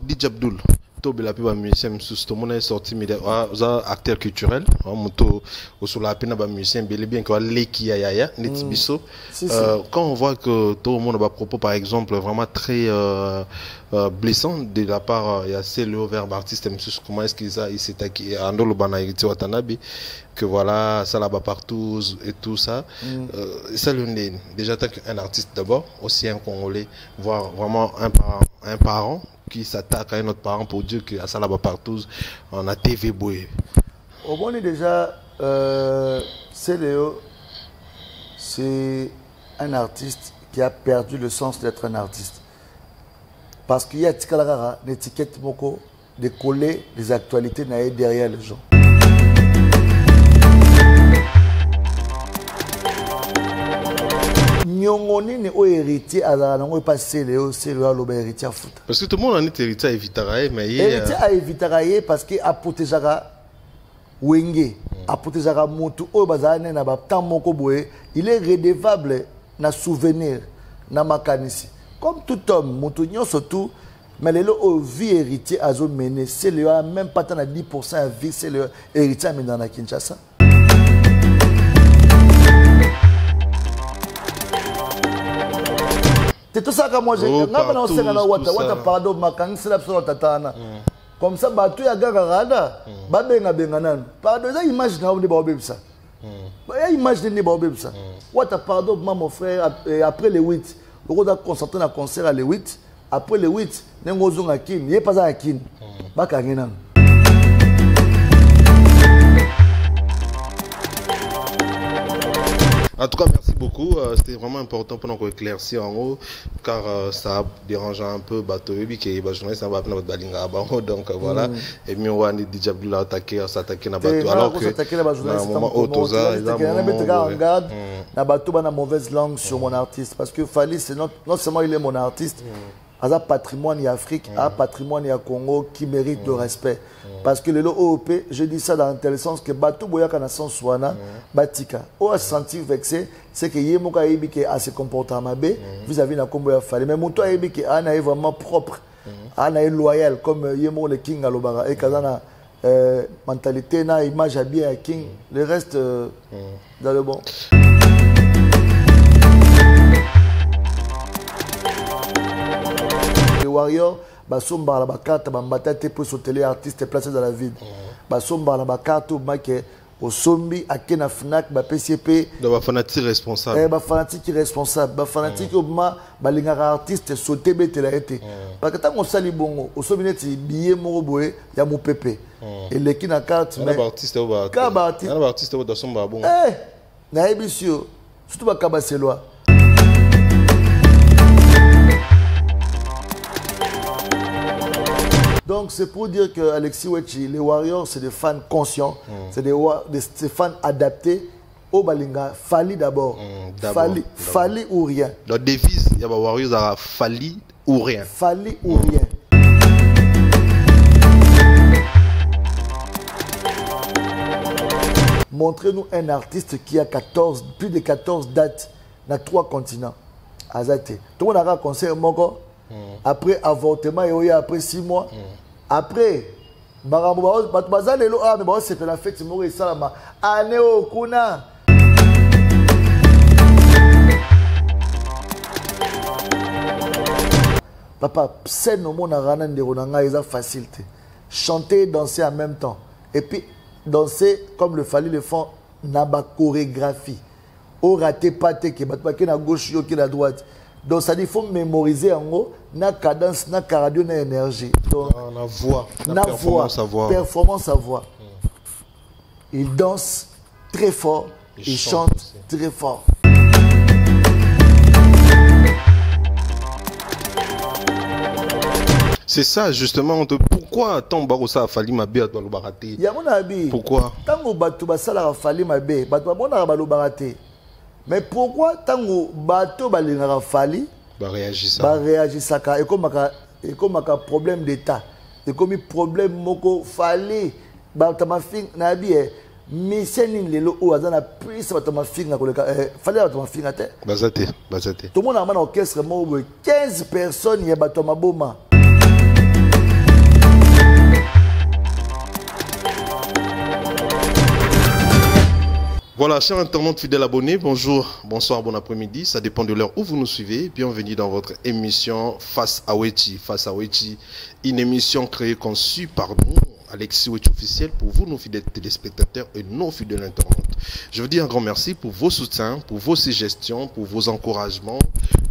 DJ Abdul. Tobela piba musicien sous tout monde est sorti mais acteur culturel moto sur la peine ba musicien bien que leki ya net biso quand on voit que tout le monde a propos par exemple vraiment très blessant de la part il y a CLO vers artiste comment est-ce qu'il s'est acquis andolo bana irité watanabe que voilà ça là-bas partout et tout ça ça l'une déjà tant qu'un artiste d'abord aussi un Congolais voir vraiment un parent qui s'attaque à un autre parent pour dire que ça là-bas partout on a TV Boy. Au moins déjà CLO c'est un artiste qui a perdu le sens d'être un artiste parce qu'il y a une étiquette moko de coller les actualités derrière les gens. Héritier parce que tout le monde en est héritier à éviter mais héritier à éviter parce que a protéger wenge a protéger motu o bazane na ba temps moko boye il est redevable na souvenir na makanisi comme tout homme motu nyo surtout mais le o vie héritier azo mené c'est le même pas tant à 10% à vie c'est le héritier mais dans la Kinshasa. C'est tout ça que moi j'ai pardon comme ça bateau ya gagarada babenga benganan pardon ça image na on ba obebisa ba image ni ba obebisa wata pardon mon frère après les 8 on doit concentrer na concert à les 8 après les 8 nengo zonga kin yé pas à kin ba kangena. En tout cas, merci beaucoup. C'était vraiment important pour nous éclaircir en haut, car ça a dérangé un peu bateau qui est journaliste donc voilà. Et mieux on dit DJ Abdul attaquer s'attaquer na bateau alors que na bateau na mauvaise langue sur mon artiste parce que Fally c'est non seulement il est mon artiste un patrimoine Afrique, un patrimoine Congo qui mérite le respect. Parce que le OOP, je dis ça dans tel sens que Batou Boyaka na son soana, Batika. Ou a senti vexé, c'est que Yemoka Ebike a ses comportements vis-à-vis de Kombo Fally. Mais Mouto Ebike Ana est vraiment propre, Ana est loyal comme Yemo le King à l'Obara. Et Kazana mentalité, na image à bien King, le reste dans le bon. Warrior, basomba la bakata bambatate pour sauter artiste placé dans la ville. Basomba la bakata make au sombi akena fnac ba PCP. Ba fanatique responsable. Ba fanatique responsable, ba fanatique obma balingara artiste sauter betela été. Parce que tant on sali bongo, au sombi neti billet moko boye ya mo pepe. Et les qui na carte mais artiste au ba. Artiste au somba bongo. Na ebisio, surtout ba kabaselwa. Donc c'est pour dire que Alexis Wechi, les Warriors, c'est des fans conscients, c'est des fans adaptés au Balinga. Fally d'abord. Fally ou rien. La devise, il y a des Warriors à Fally ou rien. Fally ou rien. Montrez-nous un artiste qui a plus de 14 dates dans 3 continents. Azate. Tout le monde a un concert Moko. Après avortement et après 6 mois après c'est la fête année au kuna papa scène au monde a facilité chanter danser en même temps et puis danser comme le Fally le font na ba chorégraphie au raté pâté qui est à gauche qui est à droite. Donc ça dit qu'il faut mémoriser en haut na cadence, na cardio, na énergie. Donc na voix, na performance à voix. Performance à voix. Il danse très fort, il chante très fort. C'est ça justement. Pourquoi tant barossa a fallu ma bé à le baraté? Pourquoi? Tant batou basala a fallu ma bé, batou bona ba lo baraté. Mais pourquoi tant que bateau balingara Fally réagissent et comme un problème d'état et comme un problème moko Fally batama fin na bien miseni lelo o azana plus batama fin na koleka Fally batama fin ate bazate tout le monde a un orchestre mo 15 personnes ya batama boma Voilà, chers internautes fidèles abonnés, bonjour, bonsoir, bon après-midi, ça dépend de l'heure où vous nous suivez. Bienvenue dans votre émission Face à Wechi. Face à Wechi, une émission créée, conçue par nous, Alexis Wechi officiel, pour vous, nos fidèles téléspectateurs et nos fidèles internautes. Je vous dis un grand merci pour vos soutiens, pour vos suggestions, pour vos encouragements,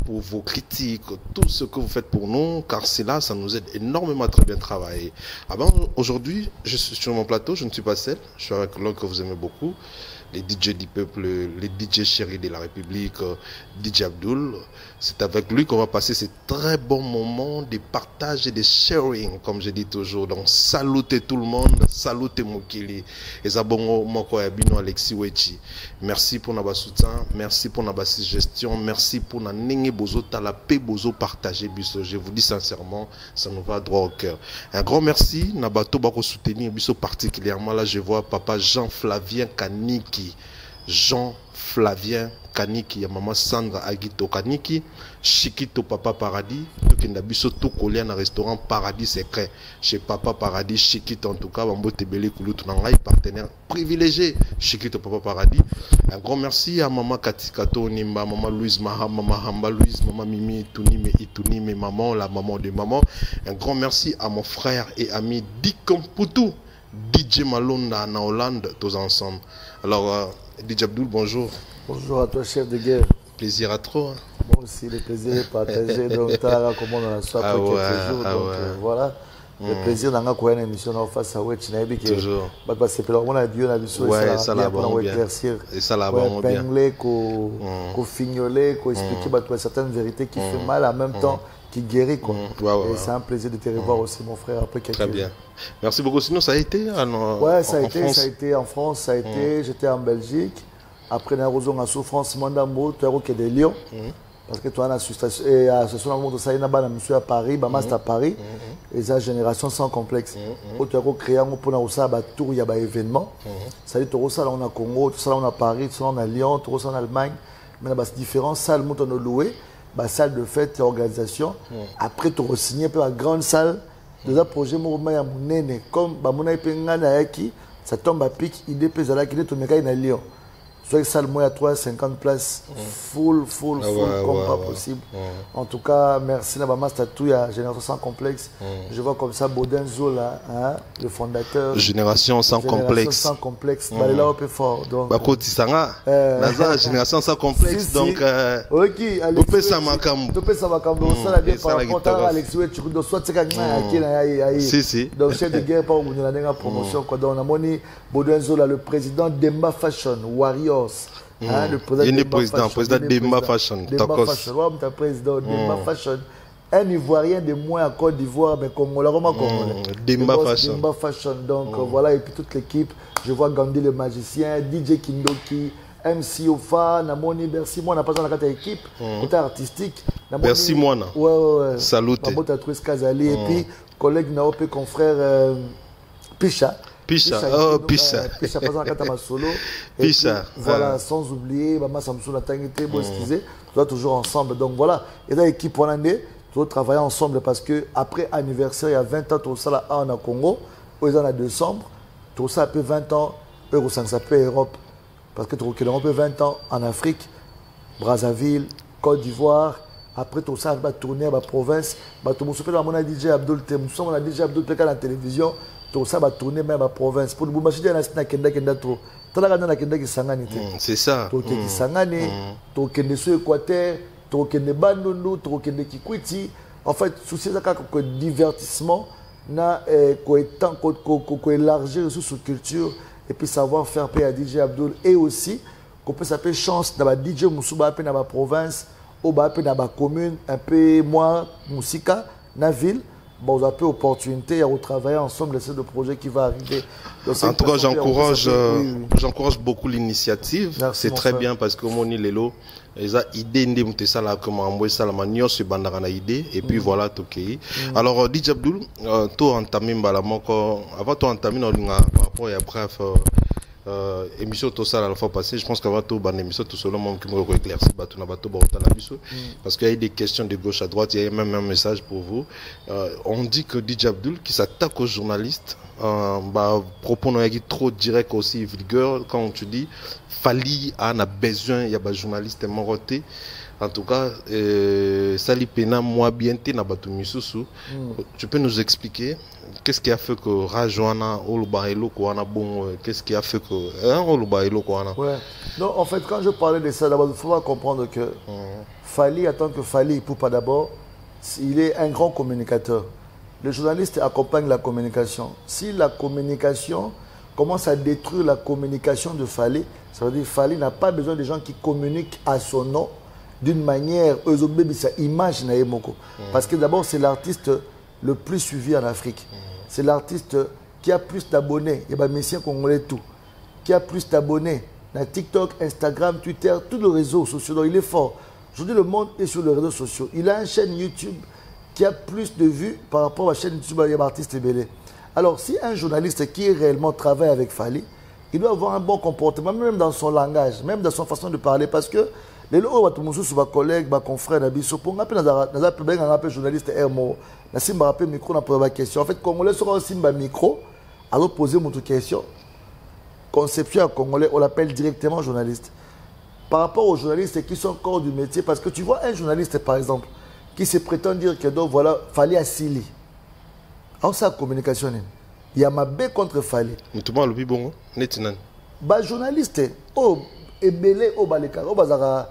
pour vos critiques, tout ce que vous faites pour nous, car cela, ça nous aide énormément à très bien travailler. Aujourd'hui, je suis sur mon plateau, je ne suis pas seul, je suis avec l'homme que vous aimez beaucoup, les DJ du peuple, les DJ chéris de la République, DJ Abdul. C'est avec lui qu'on va passer ces très bons moments de partage et de sharing, comme je dis toujours. Donc, salutez tout le monde, salutez Mokili. Et Zabongo Moko Yabino Alexis Wechi. Merci pour notre soutien, merci pour notre suggestion, merci pour notre Nenge Bozo Talapé Bozo partager Biso. Je vous dis sincèrement, ça nous va droit au cœur. Un grand merci, Nabato Bako soutenir Biso particulièrement. Là, je vois papa Jean-Flavien Kaniki. Jean-Flavien Kaniki, ya maman Sandra Agito Kaniki, Chikito Papa Paradis, tout Ndabiso tout collé dans un restaurant Paradis secret. Chez Papa Paradis, Chikito en tout cas, Bambo Tebele Kouloutou Nangai, partenaire privilégié, Chikito Papa Paradis. Un grand merci à maman Katikato Nimba, maman Louise Maha, maman Hamba Louise, maman Mimi Ituni, mes mamans, la maman de maman. Un grand merci à mon frère et ami Dikomputu, DJ Malonda en Hollande, tous ensemble. Alors, DJ Abdul, bonjour. Bonjour à toi, chef de guerre. Plaisir à trop. Hein. Moi aussi, le plaisir est partagé. Donc, tu as comment on a soit après quelques jours. Donc, voilà. Le plaisir d'avoir une émission face à Wechi. Toujours. Parce que on a dit, on a vu ça là pour éclaircir. Et ça là va bien. Qu'on fignoler, qu'on expliquer certaines vérités qui font mal en même temps. Qui guérit quoi. Et c'est un plaisir de te revoir aussi mon frère après quelques jours. Très bien. Merci beaucoup. Sinon ça a été ça a été en France, ça a été, j'étais en Belgique. Après na raison en souffrance mandambo, tu as que des lions. Parce que toi on a association et association monde ça ina bana monsieur à Paris, ba master à Paris. Et ça génération sans complexe. Tu as créé un pour na ça ba tour il y a ba événement. Ça dit tout ça là on a Congo, tout ça là on a Paris, tout ça on a Lyon, tout ça en Allemagne. Mais là c'est différent, salle monte on a loué. Bah, salle de fête et organisation. Après, tu as signé la grande salle. Deux projets, comme ça tombe à pic, il dépêche à la qui est tout à Lyon. Soit salle, moi, à 350 places, full, comme pas possible. En tout cas, merci, Nabama Statou, il y a Génération sans complexe. Je vois comme ça Baudenzo, là, hein, le fondateur. Génération sans complexe. Sans complexe, bah, là, un peu fort. Donc, Génération sans complexe, donc. Ok, tu peux ça makambo. Tu peux ça makambo. Ça, la bien par rapport à Alexis Wechi, tu soit tu as si. Donc, chef de guerre, pas où nous avons une promotion. Donc, on a moni Baudenzo, là, le président d'Emba Fashion, Warriors. Hein, le président Demba Fashion. Demba Fashion. Un Ivoirien de moins à Côte d'Ivoire, mais Congolais, Demba Fashion. Demba Fashion. Donc voilà, et puis toute l'équipe. Je vois Gandhi le magicien, DJ Kindoki, MC Ofa, Namoni, merci moi, on n'a pas besoin de la équipe, côté artistique. Merci moi. Ouais. Salut. Kazali, et puis collègue Naope, confrère Picha. Picha, solo. Picha. Voilà, sans oublier, Maman Samsung Tangité, Boskizé, on doit toujours ensemble. Donc voilà, et dans l'équipe hollandaise, toujours travailler ensemble parce que après anniversaire, il y a 20 ans, tout ça là en Congo, ils en a décembre, tout ça après 20 ans, eux ça peut Europe. Parce que tout l'Europe 20 ans en Afrique, Brazzaville, Côte d'Ivoire. Après tout ça, va tourner à la province. Tout le monde a DJ Abdul, on a DJ Abdul à la télévision. Tout ça va tourner même à la province. Pour le moment, je c'est ça. En fait, souci de divertissement, élargir sur culture et puis savoir faire payer à DJ Abdul et aussi qu'on peut s'appeler chance dans la DJ Moussouba dans la province ou dans la commune un peu moins Moussika, dans la ville. Bon, on a peu d'opportunités à travailler ensemble sur le projet qui va arriver. Donc, en tout cas, j'encourage beaucoup l'initiative. C'est très bien parce que mon Lelo, ils ont idée de ça là comment envoyer ça la manière sur bandana idée et puis voilà tout qui. Alors DJ Abdul, toi entamé balamoko avant toi entamé par rapport et après émission tout ça la fois passée, je pense qu'avant tout ban émission tout seul monde qui me éclairci bateau na bateau parce qu'il y a des questions de gauche à droite, il y a même un message pour vous. On dit que DJ Abdul qui s'attaque aux journalistes, propos non trop direct aussi vulgaire quand tu dis Fali a besoin il y a des journalistes morotés. En tout cas, Sali Pena moi bien na bateau misusu. Tu peux nous expliquer qu'est-ce qui a fait que Rajwana Olubailo Kouana bon, qu'est-ce qui a fait que Olubailo Kouana? Ouais. Non, en fait, quand je parlais de ça, d'abord, il faut comprendre que Fali, en tant que Fali, pour pas d'abord, il est un grand communicateur. Le journaliste accompagne la communication. Si la communication commence à détruire la communication de Fali, ça veut dire que Fali n'a pas besoin de gens qui communiquent à son nom d'une manière, sa image. Parce que d'abord, c'est l'artiste le plus suivi en Afrique. C'est l'artiste qui a plus d'abonnés. Il y a des messieurs congolais tout. Qui a plus d'abonnés dans TikTok, Instagram, Twitter, tous les réseaux sociaux. Donc, il est fort. Aujourd'hui, le monde est sur les réseaux sociaux. Il a une chaîne YouTube qui a plus de vues par rapport à la chaîne YouTube de l'artiste Belé. Alors, si un journaliste qui réellement travaille avec Fali, il doit avoir un bon comportement, même dans son langage, même dans son façon de parler, parce que les gens qui sont collègues, confrères, pour un journaliste Hermo, un micro, on question. En fait, Congolais sera aussi un micro, alors poser une question. Conception à Congolais, on l'appelle directement journaliste. Par rapport aux journalistes qui sont encore du métier, parce que tu vois un journaliste, par exemple, qui se prétend dire que donc voilà, Fali a Sili. Alors ça, communication. Il y a ma baie contre Fali. Mais tout le monde le bon, netinan. Bah journaliste, oh, ebele, oh, baleka, oh, bazara.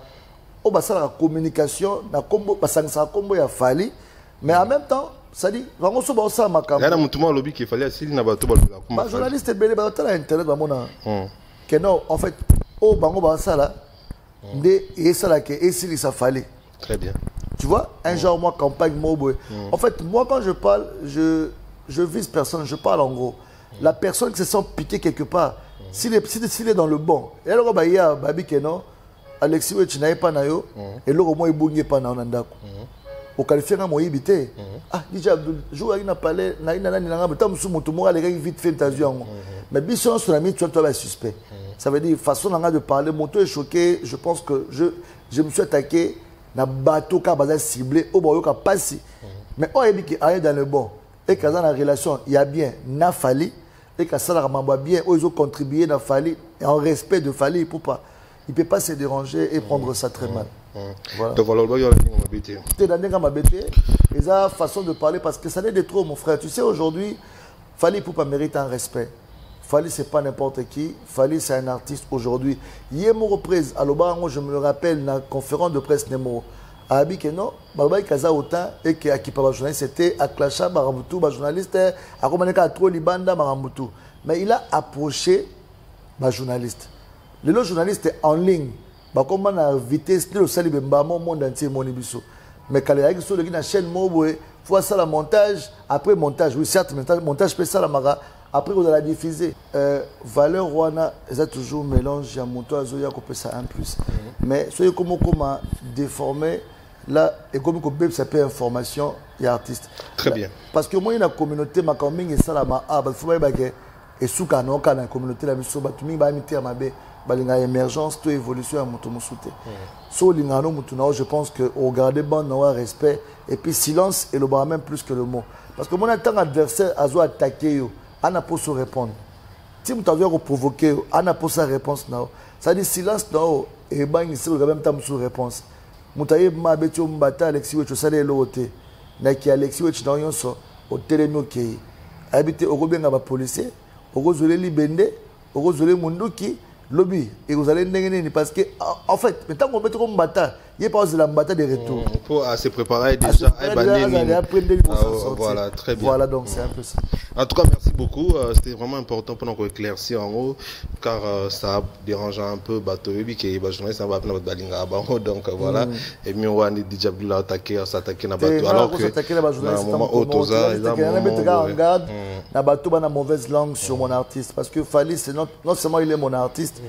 On va la communication, na combo, parce que ça combo ya Fali, mais en même temps, ça dit, vraiment ça ça ma caméra. Il y a un moment lobby qui fallait assis na bateau ba journaliste belé ba tala internet ba mona. Que non, en fait, oh bango ba ça là, de et ça là que et si ça fallait. Très bien. Tu vois, un genre moi campagne mobo. En fait, moi quand je parle, je vise personne, je parle en gros. La personne qui se sent piquée quelque part, s'il est dans le bon. Et alors bah il y a babi que non. Alexis Wech n'aille pas nayo et l'autre moi il bouge pas na onandako. Au qualifié na moi ibité. Ah déjà jour il n'a pas les na ina nani na ngaba musu mutu mo aller vite fait tazu yango. Mais biso sur la mi tu es suspect. Ça veut dire façon de parler moto est choqué, je pense que je me suis attaqué na bateau ka baza ciblé au boyo ka passer. Mais on dit qu'il est dans le bon et que dans la relation il y a bien na Fali et que ça la mamba bien ils ont contribué na Fali et en respect de Fali pour pas il ne peut pas se déranger et prendre ça très mal. Voilà. Donc voilà, tu es dans ma bêtise. Et ça, façon de parler, parce que ça n'est de trop, mon frère. Tu sais, aujourd'hui, Fali Poupa mérite un respect. Fali, ce n'est pas n'importe qui. Fali, c'est un artiste aujourd'hui. Hier, mon reprise, à l'Obarango, je me le rappelle, dans la conférence de presse Nemo, à Abikeno, Barbaï Kaza Ota, et qui a pas journaliste, c'était à Klacha, Maramoutou, journaliste, à Romaneka, Atro, Libanda, Maramoutou. Mais il a approché ma journaliste. Les journalistes en ligne, comme on a vitesse, le salut monde entier, mon ibiso. Mais quand il y a sur la chaîne mobile, il faut ça le montage, après montage, oui, certes, montage peut ça la mara, après on la diffuser. Valeur Rwanda, c'est toujours mélange, il y a mon toit, il y a ça en plus. Mais soyez comme déformé, là, et comme ça peut information et artiste. Très bien. Parce que moi, il y a une communauté, ma commune, et ça la mara, il faut que et sous canon, quand la communauté, la mission, il va imiter à ma baie. Balinga émergence, toute évolution à Moutoumoussouté. So lingano Moutounao, je pense que au garder bon, on a respect et puis silence et le bras même plus que le mot. Parce que mon tant adversaire a zo attaquer yo, on n'a pas se répondre. Si vous avez provoqué, on n'a pas sa réponse now. Ça dit silence now et ben ici le même temps sous réponse. Moutaye ma betio mbata Alexis Wech salé l'autre. Na ki Alexis Wech dans yon so au téléno qui habité au gobenga ba policier, au gozolé libende, au gozolé munduki. Lobby, et vous allez n'engager parce que en fait, maintenant qu'on met comme bataille, il n'y a pas de la bataille de retour. Il faut se préparer déjà. Voilà, très bien. Voilà, donc c'est un peu ça. En tout cas, merci beaucoup. C'était vraiment important pour nous éclaircir en haut, car ça a dérangé un peu bateau qui est journaliste donc voilà. Et mieux on dit déjà qu'il a attaqué, s'attaquer na bateau. Alors que na bateau na mauvaise langue sur mon artiste parce que Fali c'est non seulement il est mon artiste.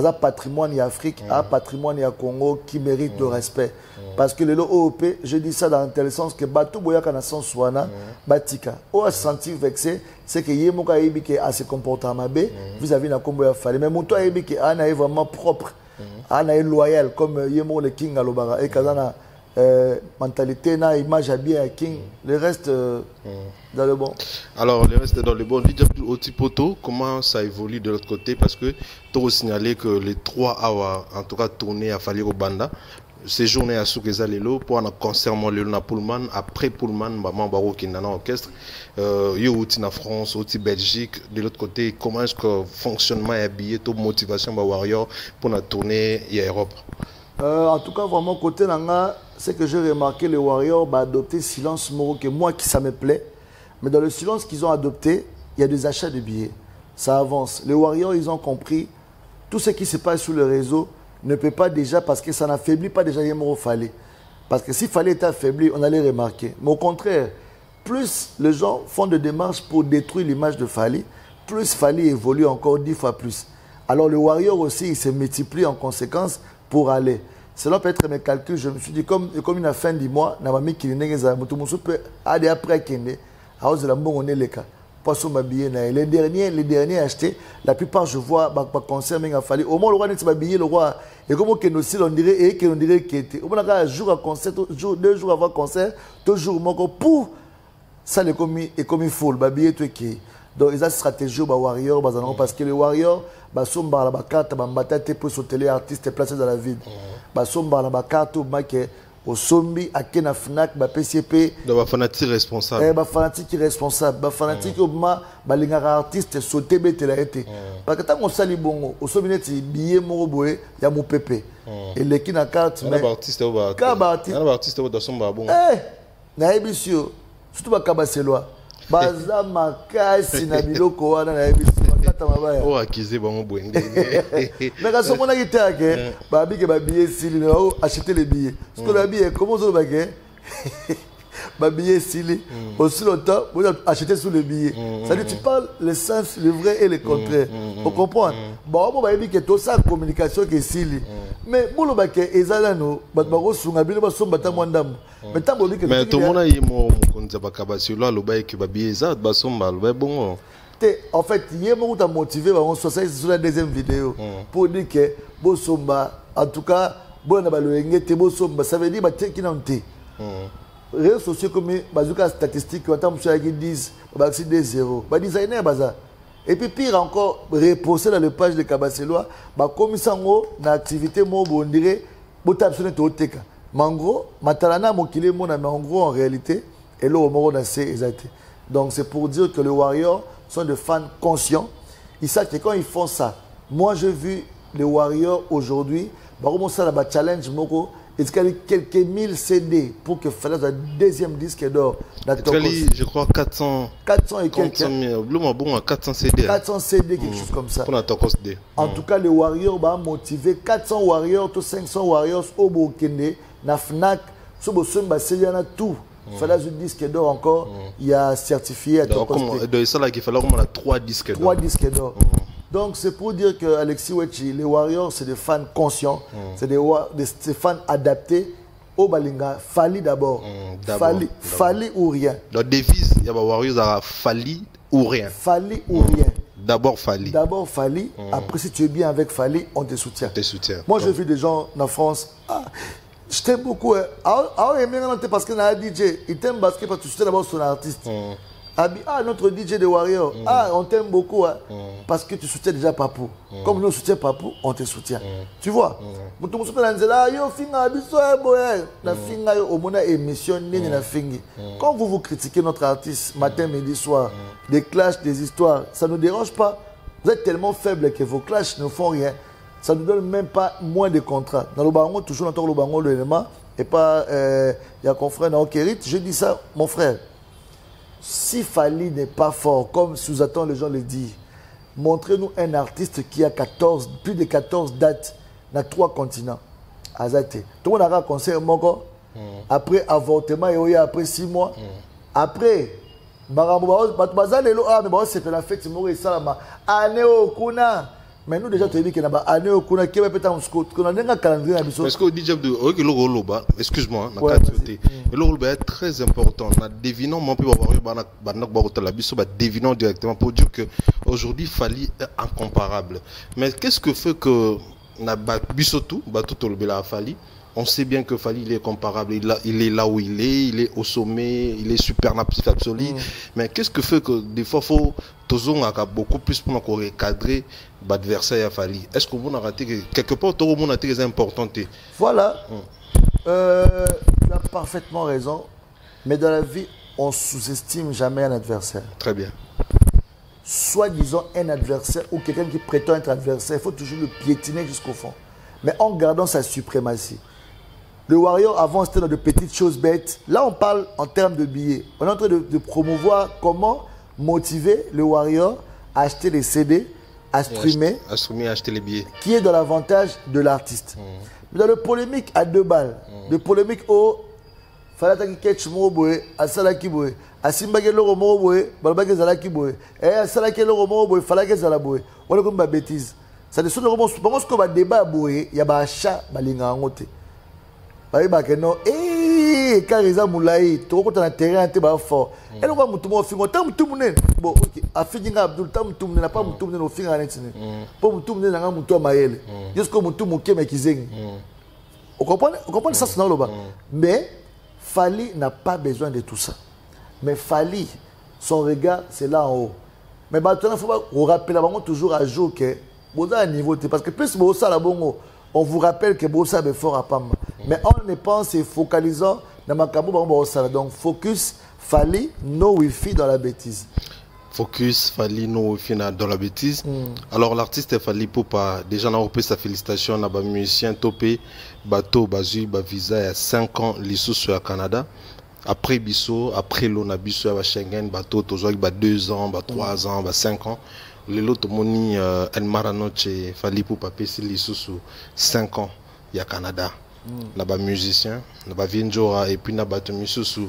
un patrimoine et Afrique, un patrimoine et Congo qui mérite le respect. Parce que le OOP, je dis ça dans tel sens que Batou Boyaka na son soana, Batika. Ou a senti vexé, c'est que Yemoka Ebike a ses comportements vis-à-vis de Kombo Yafale. Mais Mouto Ebike Ana est vraiment propre, Ana est loyal comme Yemo le King à l'Obara. Et Kazana. Mentalité, na image à bien King, le reste dans le bon. Alors, le reste dans le bon. Dis au petit poteau, comment ça évolue de l'autre côté? Parce que tu as signalé que les 3 hours, en tout cas, tourné à Fali Banda. Ces journées à Soukeza Lelo, pour un concert, le na Pullman, après Pullman, maman Baro qui est orchestre, yo outil na France, outil Belgique. De l'autre côté, comment est-ce que fonctionnement est habillé, toute motivation ba Warrior pour la tournée et Europe? En tout cas, vraiment, côté Nanga, c'est que j'ai remarqué, les Warriors bah, adopté silence moro, que moi qui ça me plaît. Mais dans le silence qu'ils ont adopté, il y a des achats de billets. Ça avance. Les Warriors, ils ont compris, tout ce qui se passe sur le réseau ne peut pas déjà, parce que ça n'affaiblit pas déjà Yemoro Fallé. Parce que s'il fallait être affaibli, on allait remarquer. Mais au contraire, plus les gens font des démarches pour détruire l'image de Fallé, plus Fallé évolue encore 10 fois plus. Alors les Warriors aussi, ils se multiplient en conséquence pour aller. Selon peut-être mes calculs, je me suis dit, comme une fin du mois, les derniers achetés, la plupart je vois, concert, au moins le roi n'est pas habillé, le roi, et comme on dirait, et qu'on dirait qu'il était, au moins un jour à concert, 2 jours avant concert, 2 jours, pour ça, les commis, et comme il faut, le babillé, tout qui. Donc, ils ont une stratégie aux Warriors, parce que les Warriors, ils sont dans la carte, ils pour sauter les artistes placés dans la ville. Ils sont dans la carte, au Sombi, à Kena Fnac, à PCP. Donc, les fanatiques responsables. Les fanatiques responsables. Les fanatiques, les artistes sautés, parce que tant qu'on s'allie bon, au Sombi, il y a billet, il y a mon pépé. Et les qui na carte, mais. Il y a des artistes dans son babon. Eh, Naïbisio, surtout à Kabaseloa. Baza makasi na biloko wana na ebisi makata mabaya o akize bango bwende mais quand on a été à que babi que babi sili na acheter les billets parce que la billet comment ça va que babi sili aussi longtemps vous acheter sous les billets ça dit tu parles le sens le vrai et le contraire vous comprenez bon babi que tout ça communication que sili mais bon le baké ezala no batbaro sunga bino basomba ta mwandam mais tout le monde a eu mon Kabasilo, le bail qui va bien ça, basomba, le bail bon. En fait, hier, moi, t'as motivé, on se sur la deuxième vidéo pour dire que Bosomba, en tout cas, bon, on a le Bosomba, ça veut dire que tu n'as pas. Réseaux sociaux comme bazooka statistique, quand on disent que c'est des zéros, bah designer bazar. Et puis pire encore, reposer dans le page de Kabaselo, bah comme ça, on a activité, moi, on dirait, bon, t'as absolument au TK. Mais en gros, Matalana, mon kilé, mais en gros, en réalité, et là, au moment où donc, c'est pour dire que les Warriors sont des fans conscients. Ils savent que quand ils font ça, moi, j'ai vu les Warriors aujourd'hui, comment ça, la challenge, ils ont quelques 1000 CD pour que fasse un deuxième disque d'or. Je crois 400 et quelques. 400 CD. 400 CD, quelque chose comme ça. Pour la Tokos D. En tout cas, les Warriors ont motivé 400 Warriors, 500 Warriors au Burkina, na FNAC, sur le Seigneur, tout. Il fallait un disque d'or encore, il y a certifié à Tokos D. Donc, ça, il fallait au 3 disques d'or. 3 disques d'or. Donc, c'est pour dire que Alexis Wechi, les Warriors, c'est des fans conscients, c'est des fans adaptés au Balinga. Fali d'abord. Fali ou rien. La devise, il y a des Warriors à Fali ou rien. Fali ou rien. D'abord Fali. D'abord Fali. Après, si tu es bien avec Fali, on te soutient. Moi, j'ai vu des gens en France. Je t'aime beaucoup. Parce que un DJ, il t'aime parce que tu soutiens d'abord son artiste. Notre DJ de Warrior, on t'aime beaucoup parce que tu soutiens déjà Papou. Comme nous soutiens Papou, on te soutient. Tu vois? Quand vous critiquez notre artiste matin, midi, soir, des clashs, des histoires, ça ne nous dérange pas. Vous êtes tellement faible que vos clashs ne font rien. Ça ne nous donne même pas moins de contrats. Dans le Baron, toujours dans le Baron, le NMA, et pas, il y a un confrère dans Okérit, je dis ça, mon frère. Si Fali n'est pas fort, comme sous-attend les gens le disent, montrez-nous un artiste qui a plus de 14 dates dans 3 continents. Azate. Tout le monde a un concert Moko. Après avortement, et après 6 mois. Après, c'est la fête, Moko et Salama. Année au Kuna. Mais nous déjà tu as dit qu'il y a année où on a peut-être un scout, qu'on a un calendrier. Parce que DJ Abdul, excuse-moi, le est très important. On a devinant, mon peu devinant directement pour dire que aujourd'hui Fally est incomparable. Mais qu'est-ce que fait que na bisotou, tout le Fally? On sait bien que Fally il est comparable, il est là où il est au sommet, il est super absolu. Mais qu'est-ce que fait que des fois faut toujours beaucoup plus pour recadrer l'adversaire à Fally? Est-ce que vous avez raté quelque part tout le monde a très important? Voilà. Tu as parfaitement raison. Mais dans la vie, on sous-estime jamais un adversaire. Très bien. Soit disons un adversaire ou quelqu'un qui prétend être adversaire, il faut toujours le piétiner jusqu'au fond. Mais en gardant sa suprématie. Le Warrior, avant, c'était dans de petites choses bêtes. Là, on parle en termes de billets. On est en train de promouvoir comment motiver le Warrior à acheter les CD, à streamer. À streamer, à acheter les billets. Qui est dans l'avantage de l'artiste. Mais dans le polémique à 2 balles, le polémique au Falataki Ketch Moboé, à Salaki Boé, à Simbagé Loro Moboé, Balbagé Zalaki Boé, et à Salaki Loro Moboé, Falake Zalaboé. On est comme ma bêtise. Ça ne sont pas un débat à Boé, il y a un achat, balinga en côté. Non, quand ils ont moulay, tu vois un terrain tu vas fort. Et nous vamos tout mon film, tam tout mon bon, ok, a fini Abdul tam tout mon n'a pas tout mon au film à l'intérieur. Pour tout mon n'a pas tout maël. Jusqu'au mon tout mon qui m'équiseng. On comprend ça c'est dans le bas. Mais Fally n'a pas besoin de tout ça. Mais Fally, son regard c'est là en haut. Mais maintenant il faut pas rappeler avant toujours à jour que vous avez un niveau parce que plus vous ça là bon. On vous rappelle que Bossa est fort à Pam. Mais on ne pense et focalisant dans ma Bossa. Donc focus, Fally, no wifi dans la bêtise. Focus, Fally, no wifi dans la bêtise. Alors l'artiste Fally Ipupa, déjà on a repris sa félicitation, on a un musicien topé, bateau, bazu, visa il y a 5 ans, l'issue sur le Canada. Après Bisso, après l'on a Bisso à Schengen, bateau, toujours 2 ans, 3 ans, 5 ans. Les autres moni El Maranoche Fally Ipupa pesi lisusu 5 ans il y a Canada. Naba musicien, naba vinjora et puis naba misusu.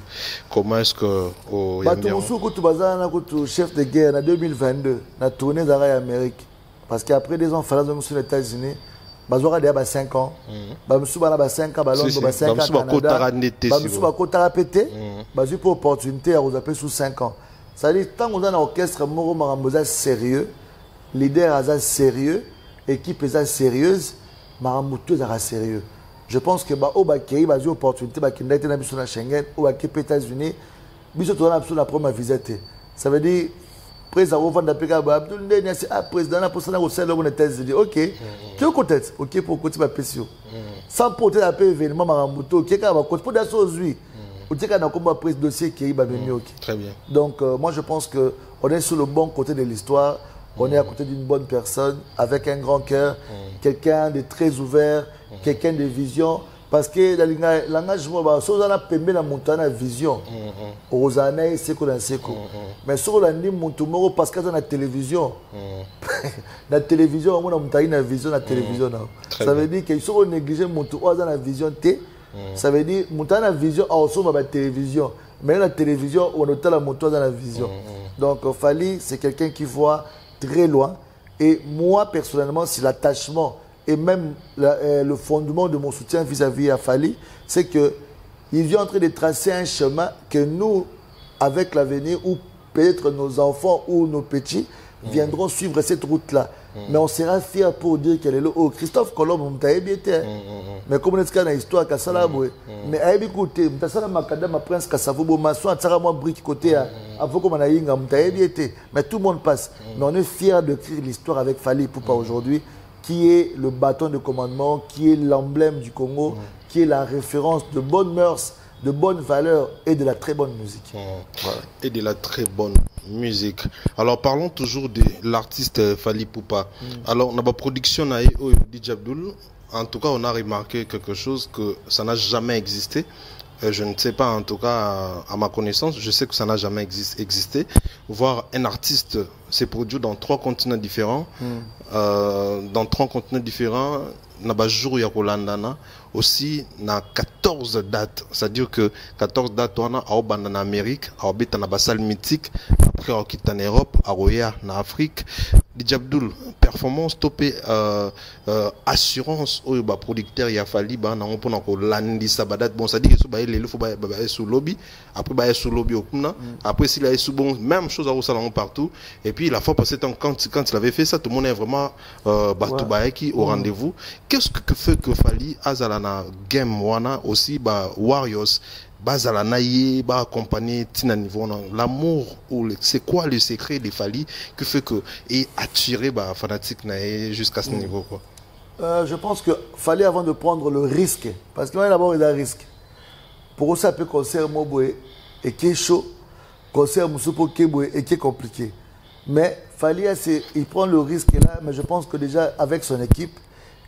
Comment est-ce que au Batumusu kutu bazana kutu chef de guerre en 2022 na tournée dans l'Amérique parce qu'après 2 ans Fally dans les États-Unis bazora déjà 5 ans. Bamusu bana 5 ans balongo 5 ans Canada. Bamusu bakota pété. Bazu pour opportunité à vous appeler sous 5 ans. Ça dit, tant qu'on a un orchestre, Moro Maramboza sérieux, leader Aza sérieux, équipe Aza sérieuse, Maramoutou Aza sérieux. Je pense que bah au Bakiri, bah j'ai opportunité, bah qui n'a été dans Schengen, au Bakiri États-Unis, biso tu as la première visite. Ça veut dire président au fond d'Afrique, bah Abdul Ndeni c'est président la poste là au sein de mon États-Unis. OK. Qui est côté? OK pour côté ma pression. Sans porter la paix événement Maramoutou, qui est quand va côté pour des choses oui. Dossier qui est très bien. Donc moi je pense qu'on est sur le bon côté de l'histoire, on est à côté d'une bonne personne, avec un grand cœur, quelqu'un de très ouvert, quelqu'un de vision, parce que l'engagement, si on a permis la montagne à vision, aux années, c'est qu'on a mais si on a dit mon parce que dans la télévision, la télévision, on a une vision la télévision. Ça veut dire que si on néglige mon tour dans la vision T, ça veut dire que la vision à la télévision. Mais la télévision, on a la moto dans la vision. Donc, Fally, c'est quelqu'un qui voit très loin. Et moi, personnellement, c'est l'attachement et même le fondement de mon soutien vis-à-vis à Fally, c'est qu'il vient en train de tracer un chemin que nous, avec l'avenir, ou peut-être nos enfants ou nos petits, viendront suivre cette route-là. Mais on sera fiers pour dire qu'elle est là. Oh, Christophe Colomb, on t'a bien été. Mais comme on est dans l'histoire, mais à écouter, on t'a makada ma prince Kassavou, ma soin, t'a moi brique côté avant comme on a on t'a bien été. Mais tout le monde passe. Mais on est fiers de créer l'histoire avec Fally Ipupa aujourd'hui, qui est le bâton de commandement, qui est l'emblème du Congo, qui est la référence de bonnes mœurs, de bonnes valeurs et de la très bonne musique. Voilà. Et de la très bonne musique. Alors parlons toujours de l'artiste Fally Ipupa. Alors on a production au DJ Abdul. En tout cas, on a remarqué quelque chose que ça n'a jamais existé. Je ne sais pas, en tout cas, à ma connaissance, je sais que ça n'a jamais existé. Voir un artiste se produire dans 3 continents différents, dans 3 continents différents, n'a jour Yakolandana, aussi na 14 dates. C'est-à-dire que 14 dates, on a en Amérique, en salle mythique, après on quitte en Europe, à Roya, en Afrique. DJ Abdul, performance topé assurance au producteur il a fallu bah on peut encore lundi sabadat bon ça dit que il faut sous lobby après sous lobby après s'il a sous bon même chose au salon partout et puis la fois passée quand il avait fait ça tout le monde est vraiment qui au rendez-vous. Qu'est-ce que fait que Fally azalana game wana aussi Warriors bazala naie ba accompagner tina niveau l'amour ou c'est quoi le secret de Fally qui fait que et attirer fanatique naie jusqu'à ce niveau quoi. Je pense que Fally avant de prendre le risque parce que d'abord il a un risque pour ça peut concert Moboué et qui est chaud concert Moussopo Keboué et qui est compliqué mais Fally il prend le risque là mais je pense que déjà avec son équipe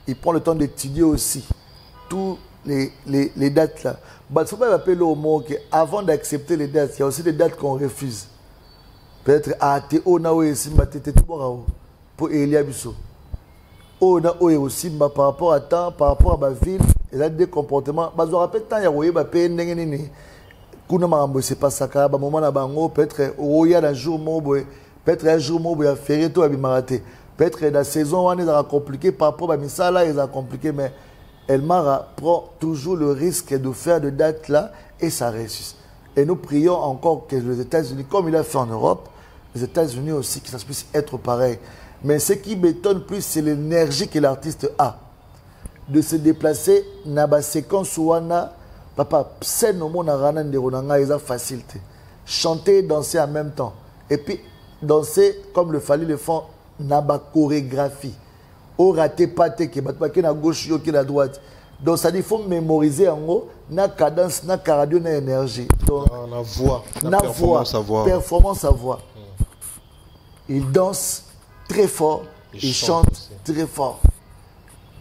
il prend le temps d'étudier aussi tous les dates là. Il faut pas appeler au mot qu'avant d'accepter les dates, il y a aussi des dates qu'on refuse. Peut-être à Théo Naoé Simbatete pour Elia Bisso. On a aussi par rapport à temps, par rapport à ma ville, il a des comportements. Je me rappelle tant il y a eu des nengeni. Kuna marambo c'est pas ça car moment na bango peut-être il y a un jour peut-être un jour il y a férié tout abimaraté. Peut-être la saison on est compliqué par rapport à misala ils ont compliqué mais Elmara prend toujours le risque de faire de dates là et ça réussit. Et nous prions encore que les États-Unis, comme il a fait en Europe, les États-Unis aussi, que ça puisse être pareil. Mais ce qui m'étonne plus, c'est l'énergie que l'artiste a. De se déplacer, dans la séquence où on a, papa, c'est nos mots ils ont facilité. Chanter, danser en même temps. Et puis, danser comme le Fally le font, dans la chorégraphie. Au raté pâté qui est à gauche qui est à droite. Donc ça dit il faut mémoriser en haut na cadence na cardio na énergie. Donc na voix, na performance à voix. Il danse très fort, il chante très fort.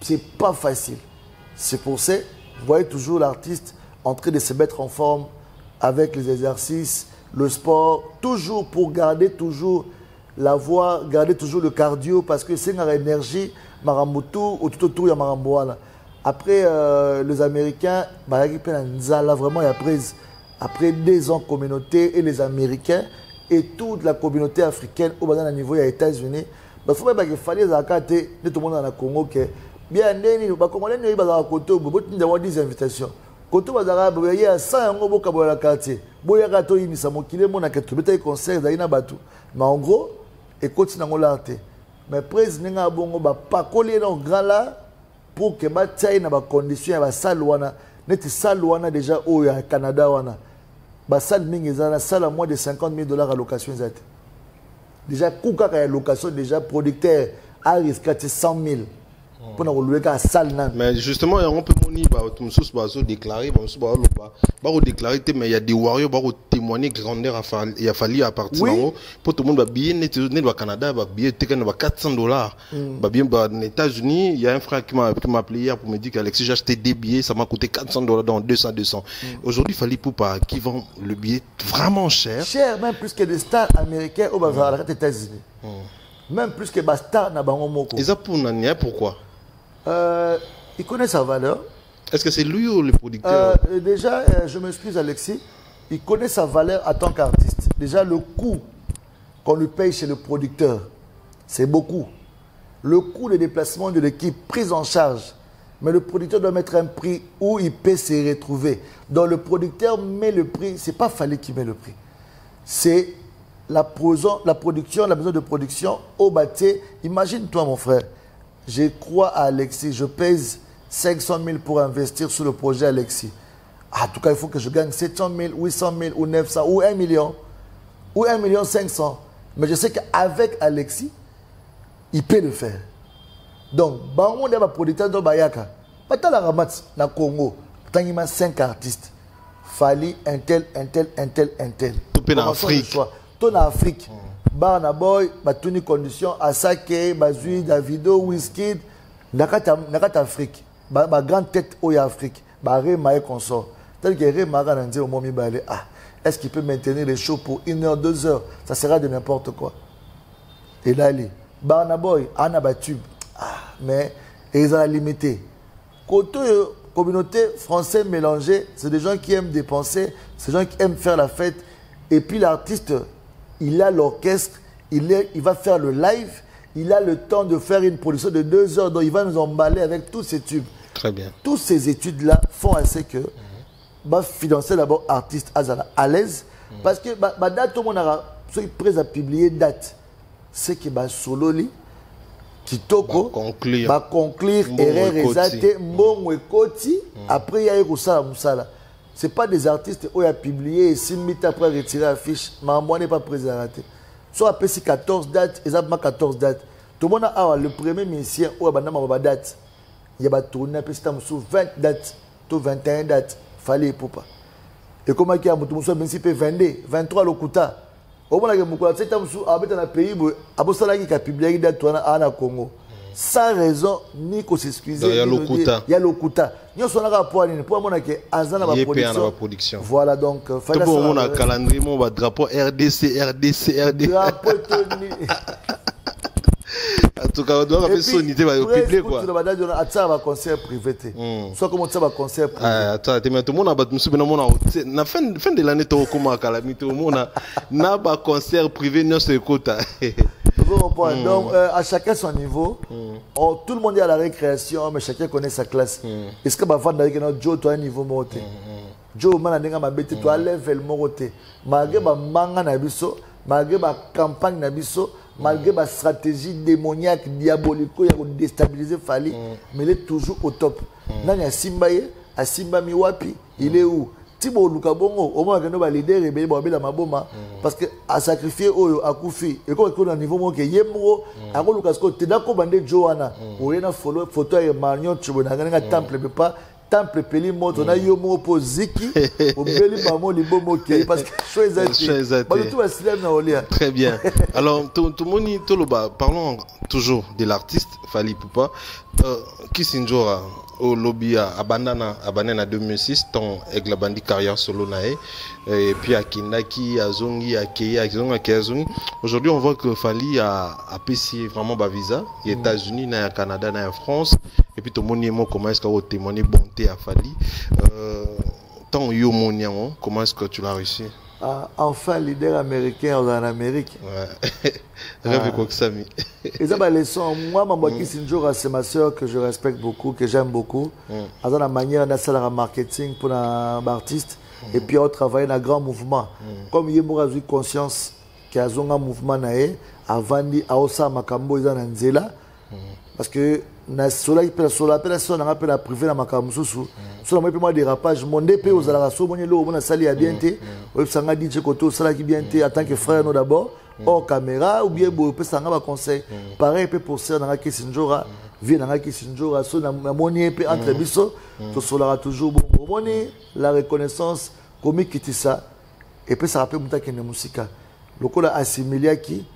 C'est pas facile. C'est pour ça vous voyez toujours l'artiste en train de se mettre en forme avec les exercices, le sport, toujours pour garder toujours la voix, garder toujours le cardio parce que c'est une énergie Marambutu ou tout autour de Maramboala. Après les Américains, vraiment après 2 ans communauté et les Américains et toute la communauté africaine au bas niveau des États-Unis, il faut qu'il fallait tout le monde dans le Congo que bien les Congolais ne pas côté d'avoir des invitations. Quand tu vas il y a 100 ans au Cabo la quartier. Boya gato ini samokile mona que tu beta concert d'aina batu. Mais en gros, écoute na ngolarte. Mais président nga bongo ba pakoli na grand là pour que ba taille na ba condition ba salle wana neti salle wana déjà au Canada wana ba salle mingi za salle à moins de $50,000 à location zate déjà kuka ka location déjà producteur a risqué 100,000 pour na louer ka salle nan. Mais justement on peut moni ba tout sous ba déclarer ba déclarer mais il y a des warriors ba témoigner grandeur il a fallu à partir là pour tout le monde ba billet net au Canada ba billet tekena ba $400 ba bien ba aux États-Unis il y a un frère qui m'a appelé hier pour me dire qu'Alexis j'ai acheté des billets ça m'a coûté $400 dans 200 aujourd'hui Fally Ipupa qui vend le billet vraiment cher même plus que des stars américains aux États-Unis même plus que des stars na bango moko et ça pour nani pourquoi il connaît sa valeur. Est-ce que c'est lui ou le producteur? Déjà, je m'excuse Alexis, il connaît sa valeur en tant qu'artiste. Déjà, le coût qu'on lui paye chez le producteur, c'est beaucoup. Le coût de déplacement de l'équipe, prise en charge. Mais le producteur doit mettre un prix où il peut se retrouver. Donc le producteur met le prix, ce n'est pas Fally qui met le prix. C'est la production, la maison de production au bâti. Imagine-toi mon frère. Je crois à Alexis, je pèse 500 000 pour investir sur le projet Alexis. En tout cas, il faut que je gagne 700 000, 800 000 ou 900 ou 1 million. Ou 1 million 500. Mais je sais qu'avec Alexis, il peut le faire. Donc, on a un producteur de Bayaka. Pas la ramat na Congo. Tant il y a 5 artistes. Fally, un tel. Tout en Afrique. Tout en Afrique. Barna Boy, Batuni Condition, Asake, Bazui, Davido, Wizkid, Nakata Afrique, ma grande tête au Afrique, Baré Maé consort. Tel que Ré Mara Nandé au Momi Balé, est-ce qu'il peut maintenir les shows pour 1 heure, 2 heures? Ça sera de n'importe quoi. Et là, Barna Boy, Anna Batube, mais ils ont limité. Côté communauté française mélangée, c'est des gens qui aiment dépenser, c'est des gens qui aiment faire la fête, et puis l'artiste. Il a l'orchestre, il va faire le live, il a le temps de faire une production de 2 heures, donc il va nous emballer avec tous ces tubes. Très bien. Toutes ces études-là font assez que financer d'abord artiste à l'aise, parce que date, tout le monde a prêt à publier date. C'est que solo li, kitoko, conclure, erreur exate, bon ekoti, après il y a eu Moussala. Ce n'est pas des artistes qui ont publié et 6 minutes après retirer l'affiche, mais moi n'est pas prêt à rater. Soit après 14 dates, exactement 14 dates. Tout le monde a le premier ministère où il y a une date. Il y a tourné, puis c'était 20 dates, 21 dates, fallait pour pas. Et comment il y a un 22, 23 le Kouta. Au moment où il y a un pays, il y a publié une date au Congo. Sans raison, ni qu'on s'excuse. Il y a le Kouta. Il y a le Kouta. Nous sommes là pour la production. Voilà donc. Tout le monde a un calendrier, un drapeau RDC. Drapeau tenu. En tout cas, on doit faire sonité au public. Ça va concert privé. Soit comme ça va concert privé. Attends, tout le monde a battu. La fin de l'année, tout le monde a un concert privé dans ce côté. Donc, à chacun son niveau, tout le monde est à la récréation, mais chacun connaît sa classe. Est-ce que Joe, tu as un niveau monté? Joe, tu as un level monté. Malgré ma manga nabiso, malgré ma campagne nabiso, malgré ma stratégie démoniaque, diabolique, il y a déstabilisé Fali, mais il est toujours au top. Nani a Simbaye, a Simba Miwapi, il est où? Tibo Lukabongo, au moins que nous leader et la maboma, parce que à sacrifier Oyo, à Koufi, et quand on a un niveau que Yemro, à Lukasko, Tedako Bande Joana, ou rien à photo et Marion, tu vois, un temple, mais pas temple Peli Moto, on a Yomo pour Ziki, au Beli Mamo Libomo, parce que chose à très bien. Alors, tout le monde, parlons toujours de l'artiste, Fally Ipupa. Kisinjora, au lobby à Banana 2006, ton avec la bandit carrière solo nae, et puis à Kindaki, à Zongi, à Kei, à Zongi. Aujourd'hui, on voit que Fally a apprécié vraiment ba visa, aux États-Unis, au Canada, en France, et puis tout le monde commence à témoigner bonté à Fally. Tant yo monian, comment est-ce que tu l'as réussi? Enfin, leader américain en Amérique. Ouais. Rêve quoi que ça mis. Et ça, bah, leçon. Moi, Mambaki Sinjora, c'est ma soeur que je respecte beaucoup, que j'aime beaucoup. Dans la manière de marketing pour un artiste. Et puis, on travaille dans un grand mouvement. Comme il y a eu conscience qu'il y a un mouvement avant de Makambo, ils ont Nzela. Parce que na sola opération na appel à privé na makamususu sola moi moi dérapage mon DP aux ala so bonye lo bona sali ya bien té o sanga DJ koto sala ki bien té en tant que frère nous d'abord hors caméra ou bien bo pe sanga ba conseil pareil peu pour ça na Kisinjora vient na Kisinjora so na moni pe entre biso to sola toujours bon moni la reconnaissance comme kitisa et puis ça rappelle muta kene musika lokola assimilia ki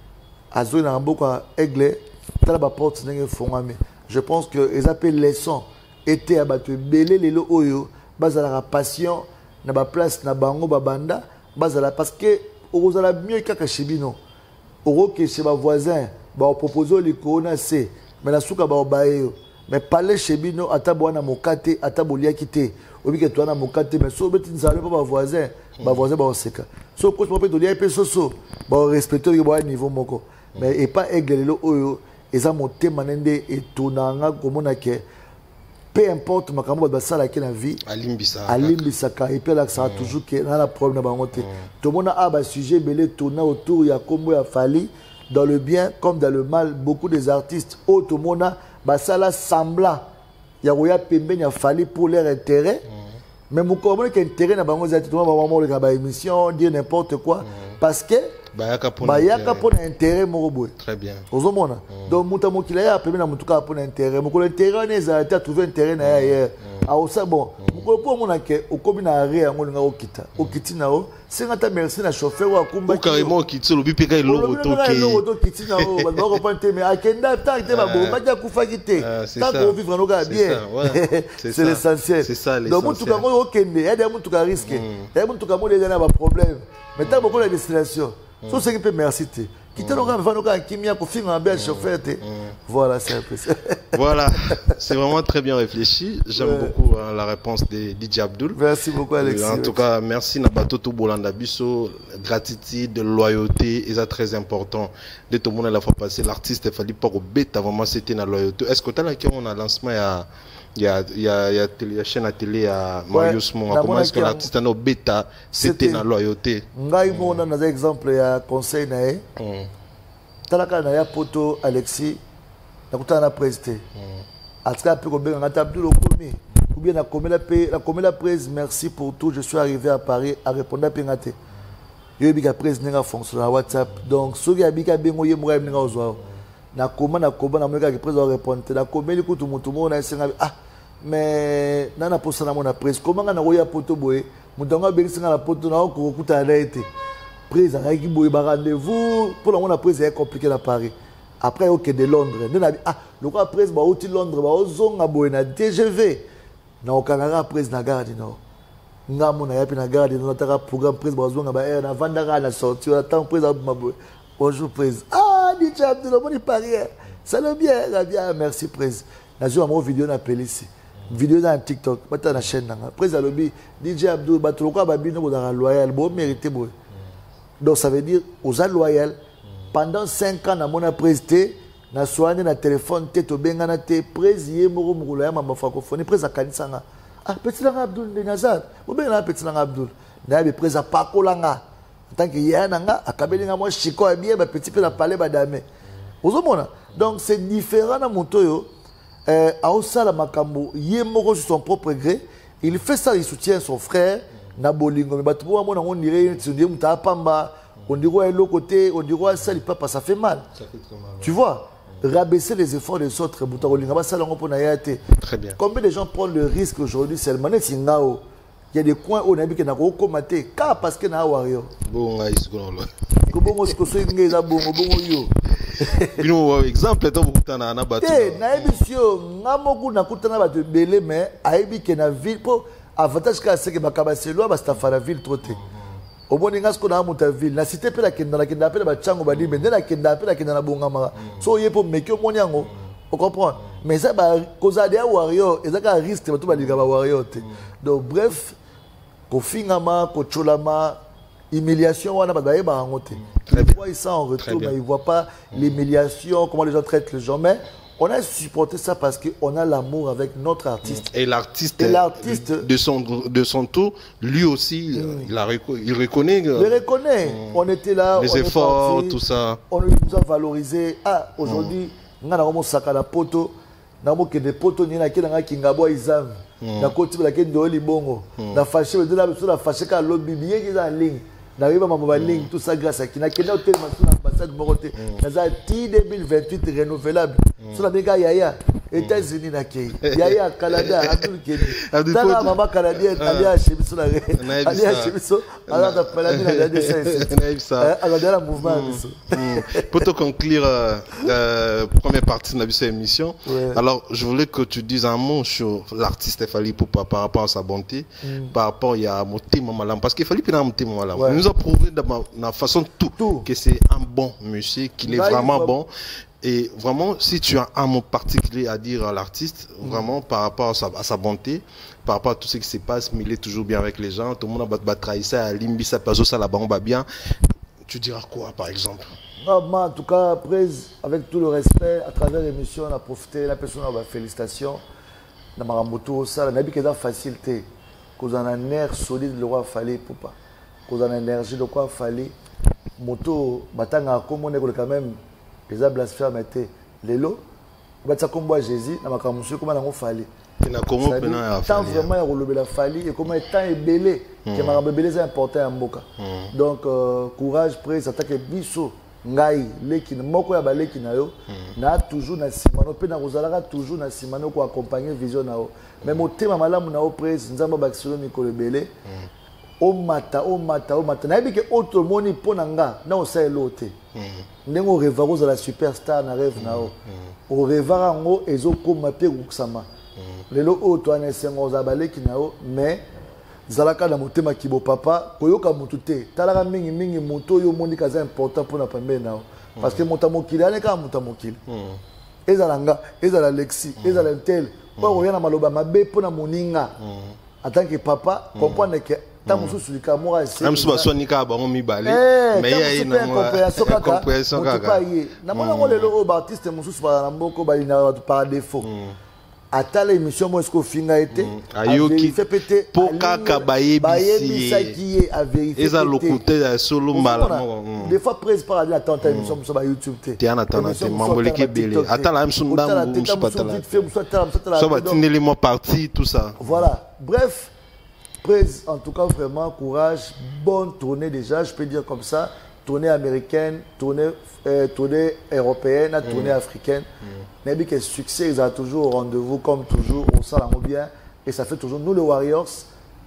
azo na mboko aigle tala ba porte ndenge fongame. Je pense que les appels leçons étaient abattus belé les lo oyo bazala la passion na ba place na bango babanda bazala parce que ozala mieux kaka chibino oro que chez ba voisin ba proposer les corona c'est mais la souka ba bayo mais parler chibino atabwana mokate atabolia kité obi que toi na mokate mais so beti nzale ba voisin ba oseka so ko peut dolia pe soso ba respecter ba niveau moko mais et pas aigle lo oyo et ça monte manende et tonanga comme on que peu importe ma caméra basala qui na vie alimbisaka et puis là ça a toujours que dans la problème na bangote tout le monde a ba sujet belé tourna autour ya kombo ya Fally dans le bien comme dans le mal beaucoup des artistes tout le monde basala sembla ya roya pembe ya Fally pour leur intérêt mais mon comment que intérêt na bango zati tout le monde va ba émission dire n'importe quoi parce que Bayaka pour intérêt moroboy. Très bien. Ozomona. Donc mutamo kilaya pembe na mutuka pour intérêt. Mukolo intérêt neza ta trouver intérêt na ailleurs. Ah ça bon. Mukolo pour mona ke okobi na arrêt ngolinga okita. Okiti nao. Singa ta merci na chauffeur wa kumba. Carrément okiti lo bipeka logo toke. Logo kiti nao. Ba ko pante mais akenda ta te ba bo. Ba ja kufa kite. Ta ko vivre no ga bien. C'est l'essentiel. C'est ça l'essentiel. Donc mutuka ngo okende. Ya de mutuka risque. Ya mutuka mo déjà na ba problème. Mais ta beaucoup la destination. So ce qui peut merci. Quitter le gars, qui m'a confié un bel chauffeur. Voilà, c'est un peu ça. Voilà, c'est vraiment très bien réfléchi. J'aime beaucoup la réponse de DJ Abdul. Merci beaucoup, Alexis. En tout cas, merci Nabato Bolanda Bisso gratitude, de loyauté, et ça très important. De tout le monde à la fois passé, l'artiste il fallait pas au bête vraiment c'était la loyauté. Est-ce que tu as là qu'on a lancement il y a chaîne à télé à Marius Mon. Comment est-ce que l'artiste a bêta c'était la loyauté? Ngai mo na un exemple ya conseil nae. Talaka na ya poto Alexis na kutana na président. Atka pe ko benga ngata Abdul Okomi. Ou bien la comela presse, merci pour tout. Je suis arrivé à Paris à répondre à Pengate. Je suis presse n'a fonctionné à WhatsApp. Donc, ce qui a bien bengo ye mourir n'a ozo. Na koma na mourir presse à répondre. Na koma li kutu mutu mo na senga ah mais nana posa na mona presse. Comment na roya poto boye. Mutanga bengi senga la poto na ko kuta na été. Presse a ki boye ba rendez-vous pour la mona presse est compliqué à Paris. Après OK de Londres. Ah le quoi presse ba outi Londres ba ozonga boye na TGV. Na okangara presse na garde no ngamu na yapi na garde no nataka programme presse bazonga ba na vandara na sorti on attend presse mabo bonjour presse ah dit Abdul Omoni Paris ça le bien la bien merci presse na jo mo vidéo na pelisi vidéo na TikTok bata na chaîne na presse alobi DJ Abdul batuloko ba bino bodara loyal bo mérité bo donc ça veut dire aux loyal pendant 5 ans na mona presse na soane na téléphone te to bengana te président moko mukolo ya mama francophonie président kanisanga ah petit langa Abdul de Nazar bo bengana petit langa Abdul na be président pakolanga en tant que yana nga akabelinga moi chiko ya bien ba petit pe la parler ba dame ozomona donc c'est différent na motoyo a osala makambo ye moko sur son propre gré il fait ça il soutient son frère na bolingo mais batu bo mona on dirait tu dis muta pamba on dirait l'autre côté on dirait ça il papa ça fait mal tu vois rabaisser les efforts des autres. Très bien. Combien de gens prennent le risque aujourd'hui seulement? Il y a des coins où on a dit qu'on a recommandé car parce que na wario. Bon, comment est-ce que c'est une guerre bon exemple est beaucoup de na batu. Na émission ngamoku na kutana ba de belé mais aibi que na ville pour avantage que c'est que bakabaselo ba stafara ville troté. Au bon ingas qu'on a monté ville la cité pe la kenda pe ba chango ba libe la kenda pe la kenda na bongama so ye pour mekyo moniango on comprend mais ça ba causa de warrior et ça ka risque ba to ba liga ba warrior te donc bref ko fingama ko cholama humiliation wana ba ba ngote il voit ça en retour mais il voit pas l'humiliation comment les gens traitent les gens mais on a supporté ça parce qu'on a l'amour avec notre artiste. Et l'artiste de son tour, lui aussi, il reconnaît. Il reconnaît. On était là. Les efforts, tout ça. On nous a valorisé. Ah, aujourd'hui, on a un poto. On a des potos, on a des kingabo izam. On a côté la kende oli bongo. On a fâché, on a fâché quand lobby bien qui est en ligne. On arrive à ma ligne, tout ça grâce à qui n'a qu'un hôtel sur l'ambassade de Moroté. On a 2028 renouvelable. Sur la méga Yaya, États-Unis na Kei. Yaya Canada, Abdul Kedi. Tana maman canadienne, Alia Chemiso la reine. Alia Chemiso, alors t'as pas la mine à la alors derrière le mouvement. Pour te conclure première partie de cette émission, alors je voulais que tu dises un mot sur l'artiste Fally Ipupa par rapport à sa bonté, par rapport à Motema Malam, parce qu'il fallait bien Motema Malam. Il nous a prouvé de la façon tout que c'est un bon monsieur, qu'il est vraiment bon. Et vraiment, si tu as un mot particulier à dire à l'artiste, vraiment par rapport à sa bonté, par rapport à tout ce qui se passe, mais il est toujours bien avec les gens, tout le monde a trahi ça, à Limbi, ça passe, ça la bombe bien. Tu diras quoi, par exemple? En tout cas, après, avec tout le respect, à travers l'émission, on a profité, la personne a félicitations. Dans ma moto, ça, on a dit que c'est facilité. Qu'on a un air solide, le roi Fally Ipupa. Qu'on a une énergie, le roi Fally. Moto, batanga, comme on est quand même. Les blasphèmes étaient les lots. Batsa combo Jésus, na makamusu comment on Fally. Tant vraiment il relevé la Fally et comment tant est belé, que ma belé c'est important en boka. Donc courage près attaque biso ngai leki moko ya baleki na yo na toujours na simano pe na rozalaka toujours na simano ko accompagner vision na yo. Mais motema malamu na o près nzamba bakisolo mikolo belé. O mata. Na yebi ke autre moni ponanga na o sa elote. Ndengo rêvaro za la superstar na rêve na o. O rêvara ngo ezokoma pe kuksama. Lelo o to anesengo za baleki na o mais zalaka na motema kibo papa koyoka mutu te. Talaka mingi muto yo moni kaza important pona pembe na o. Parce que motamokili aneka motamokili. Ezalanga, ezala Lexi, ezala tel. Kwa oyana maloba mabe pona moninga. En tant que papa, comprendre que ta musu sulika moi c'est même soit sonika ba on mi balé mais il y a une compréhension kaka na mona ngole lo artiste musu ba mboko ba ina par défaut ata l'émission moi est-ce finga été ayoki fait péter poka kabayebisi qui a vérifié eza lokuté solo mbala des fois presse par la tante émission sur YouTube te ana tana te mamboleke belé ata la même sunda musu patala so ba tindeli mo parti tout ça voilà bref presse en tout cas vraiment courage bonne tournée déjà je peux dire comme ça tournée américaine, tournée européenne, tournée africaine. Mais que succès, ils ont toujours au rendez-vous, comme toujours, on s'en rend bien. Et ça fait toujours nous, les Warriors,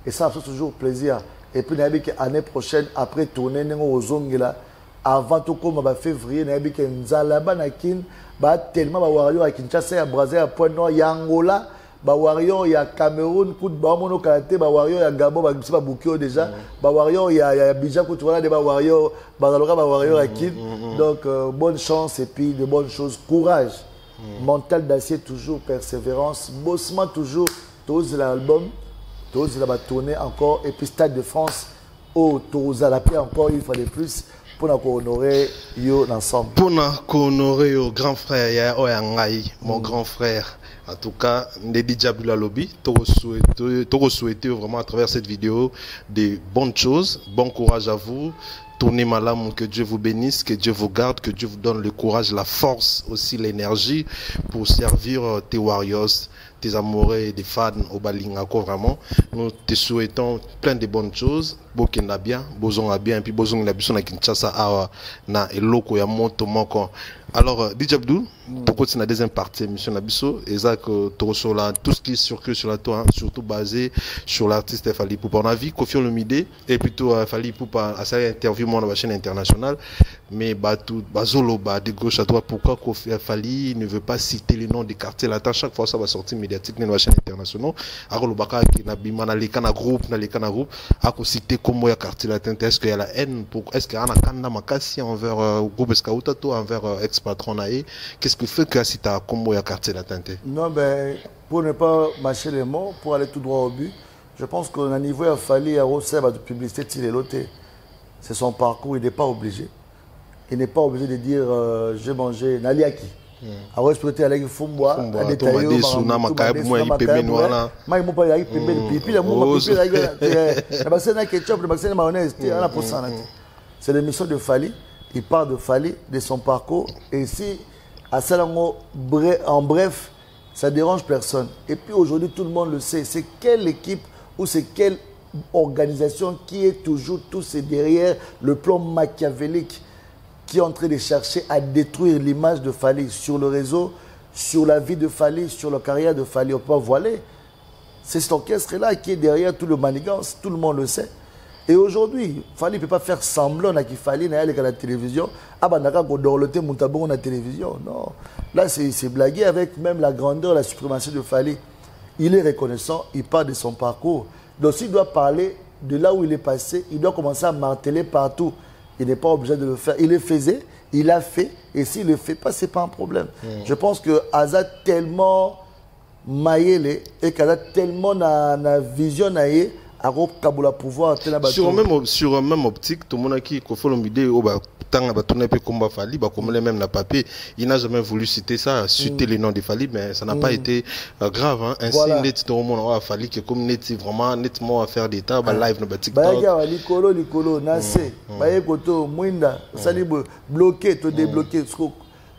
et ça fait toujours plaisir. Et puis, l'année prochaine, après tournée, aux Zongela, avant tout comme février, nous avons Nzalaba, tellement de Warriors à Kinshasa, à Brazzaville, à Pointe-Noire, à Angola. Ba warrior ya Cameroun coup de bamono karaté ba warrior ya Gabon ba bisa bukio déjà ba warrior ya Abidjan coup voilà des ba warrior ba warrior à Kid donc bonne chance et puis de bonnes choses courage mental d'acier toujours persévérance bossement toujours tous l'album tous la tourner encore et puis Stade de France au tous à la paix encore une fois de plus pour honorer yo ensemble pour honorer yo grand frère ya Oyangai mon grand frère. En tout cas, Ndedi Djabula Lobby, t'aurais souhaité vraiment à travers cette vidéo de bonnes choses. Bon courage à vous. Tournez malam, que Dieu vous bénisse, que Dieu vous garde, que Dieu vous donne le courage, la force, aussi l'énergie pour servir tes Warriors, tes amoureux et des fans au Balingako vraiment. Nous te souhaitons plein de bonnes choses. Bokenda bien, bozon a bien, puis bozon la bison na Kinshasa awa na eloko ya moto moko. Alors, DJ Abdou, pour continuer la deuxième partie de l'émission Nabiso, et ça que tout ce qui circule sur la toile, surtout basé sur l'artiste Fally Ipupa. On a vu Koffi Olomide et plutôt Fally Ipupa à sa interview dans la chaîne internationale, mais Bazolo, de gauche à droite, pourquoi Fally ne veut pas citer les noms des quartiers latins chaque fois ça va sortir médiatique dans la chaîne internationale. Alors, le Baka qui n'a pas les canaux groupe, a cité comment il y a quartier latin, est-ce qu'il y a la haine, est-ce qu'il y a un canal makasi envers groupe Escautato, envers patron qu'est-ce que fait que si tu as combo à quartier latin? Non, ben, pour ne pas mâcher les mots, pour aller tout droit au but, je pense qu'à un niveau, il a fallu à Rosseb de publicité, c'est son parcours, il n'est pas obligé. Il n'est pas obligé de dire j'ai mangé Naliaki. Alors, je peux te dire Fumboa, à détailler, il c'est l'émission de Fally. Il parle de Fally, de son parcours. Et si, à Salango, en bref, ça dérange personne. Et puis aujourd'hui, tout le monde le sait. C'est quelle équipe ou c'est quelle organisation qui est toujours tous derrière le plan machiavélique qui est en train de chercher à détruire l'image de Fally sur le réseau, sur la vie de Fally, sur la carrière de Fally. On peut voiler. C'est cet orchestre-là qui est derrière tout le manigance. Tout le monde le sait. Et aujourd'hui, Fally ne peut pas faire semblant qu'il fallait aller à la télévision. Ah bah d'accord, on doit le montabon à la télévision. Non. Là, c'est blaguer avec même la grandeur, la suprématie de Fally. Il est reconnaissant, il parle de son parcours. Donc s'il doit parler de là où il est passé, il doit commencer à marteler partout. Il n'est pas obligé de le faire. Il le faisait, il l'a fait. Et s'il ne le fait pas, ce n'est pas un problème. Je pense que Azad tellement maillé et qu'Azad tellement na vision naïe. Sur un même optique, tout le monde qui Koffi Olomide comme Fally, comme même la papier, il n'a jamais voulu citer ça, citer les noms de Fally, mais ça n'a pas été grave. Hein. Ainsi, net tout le monde a Fally qui comme net vraiment nettement à faire des tas, live dans TikTok. Likolo, Nassé, Koto, Mwinda, Salibo, bloqué, te débloqué.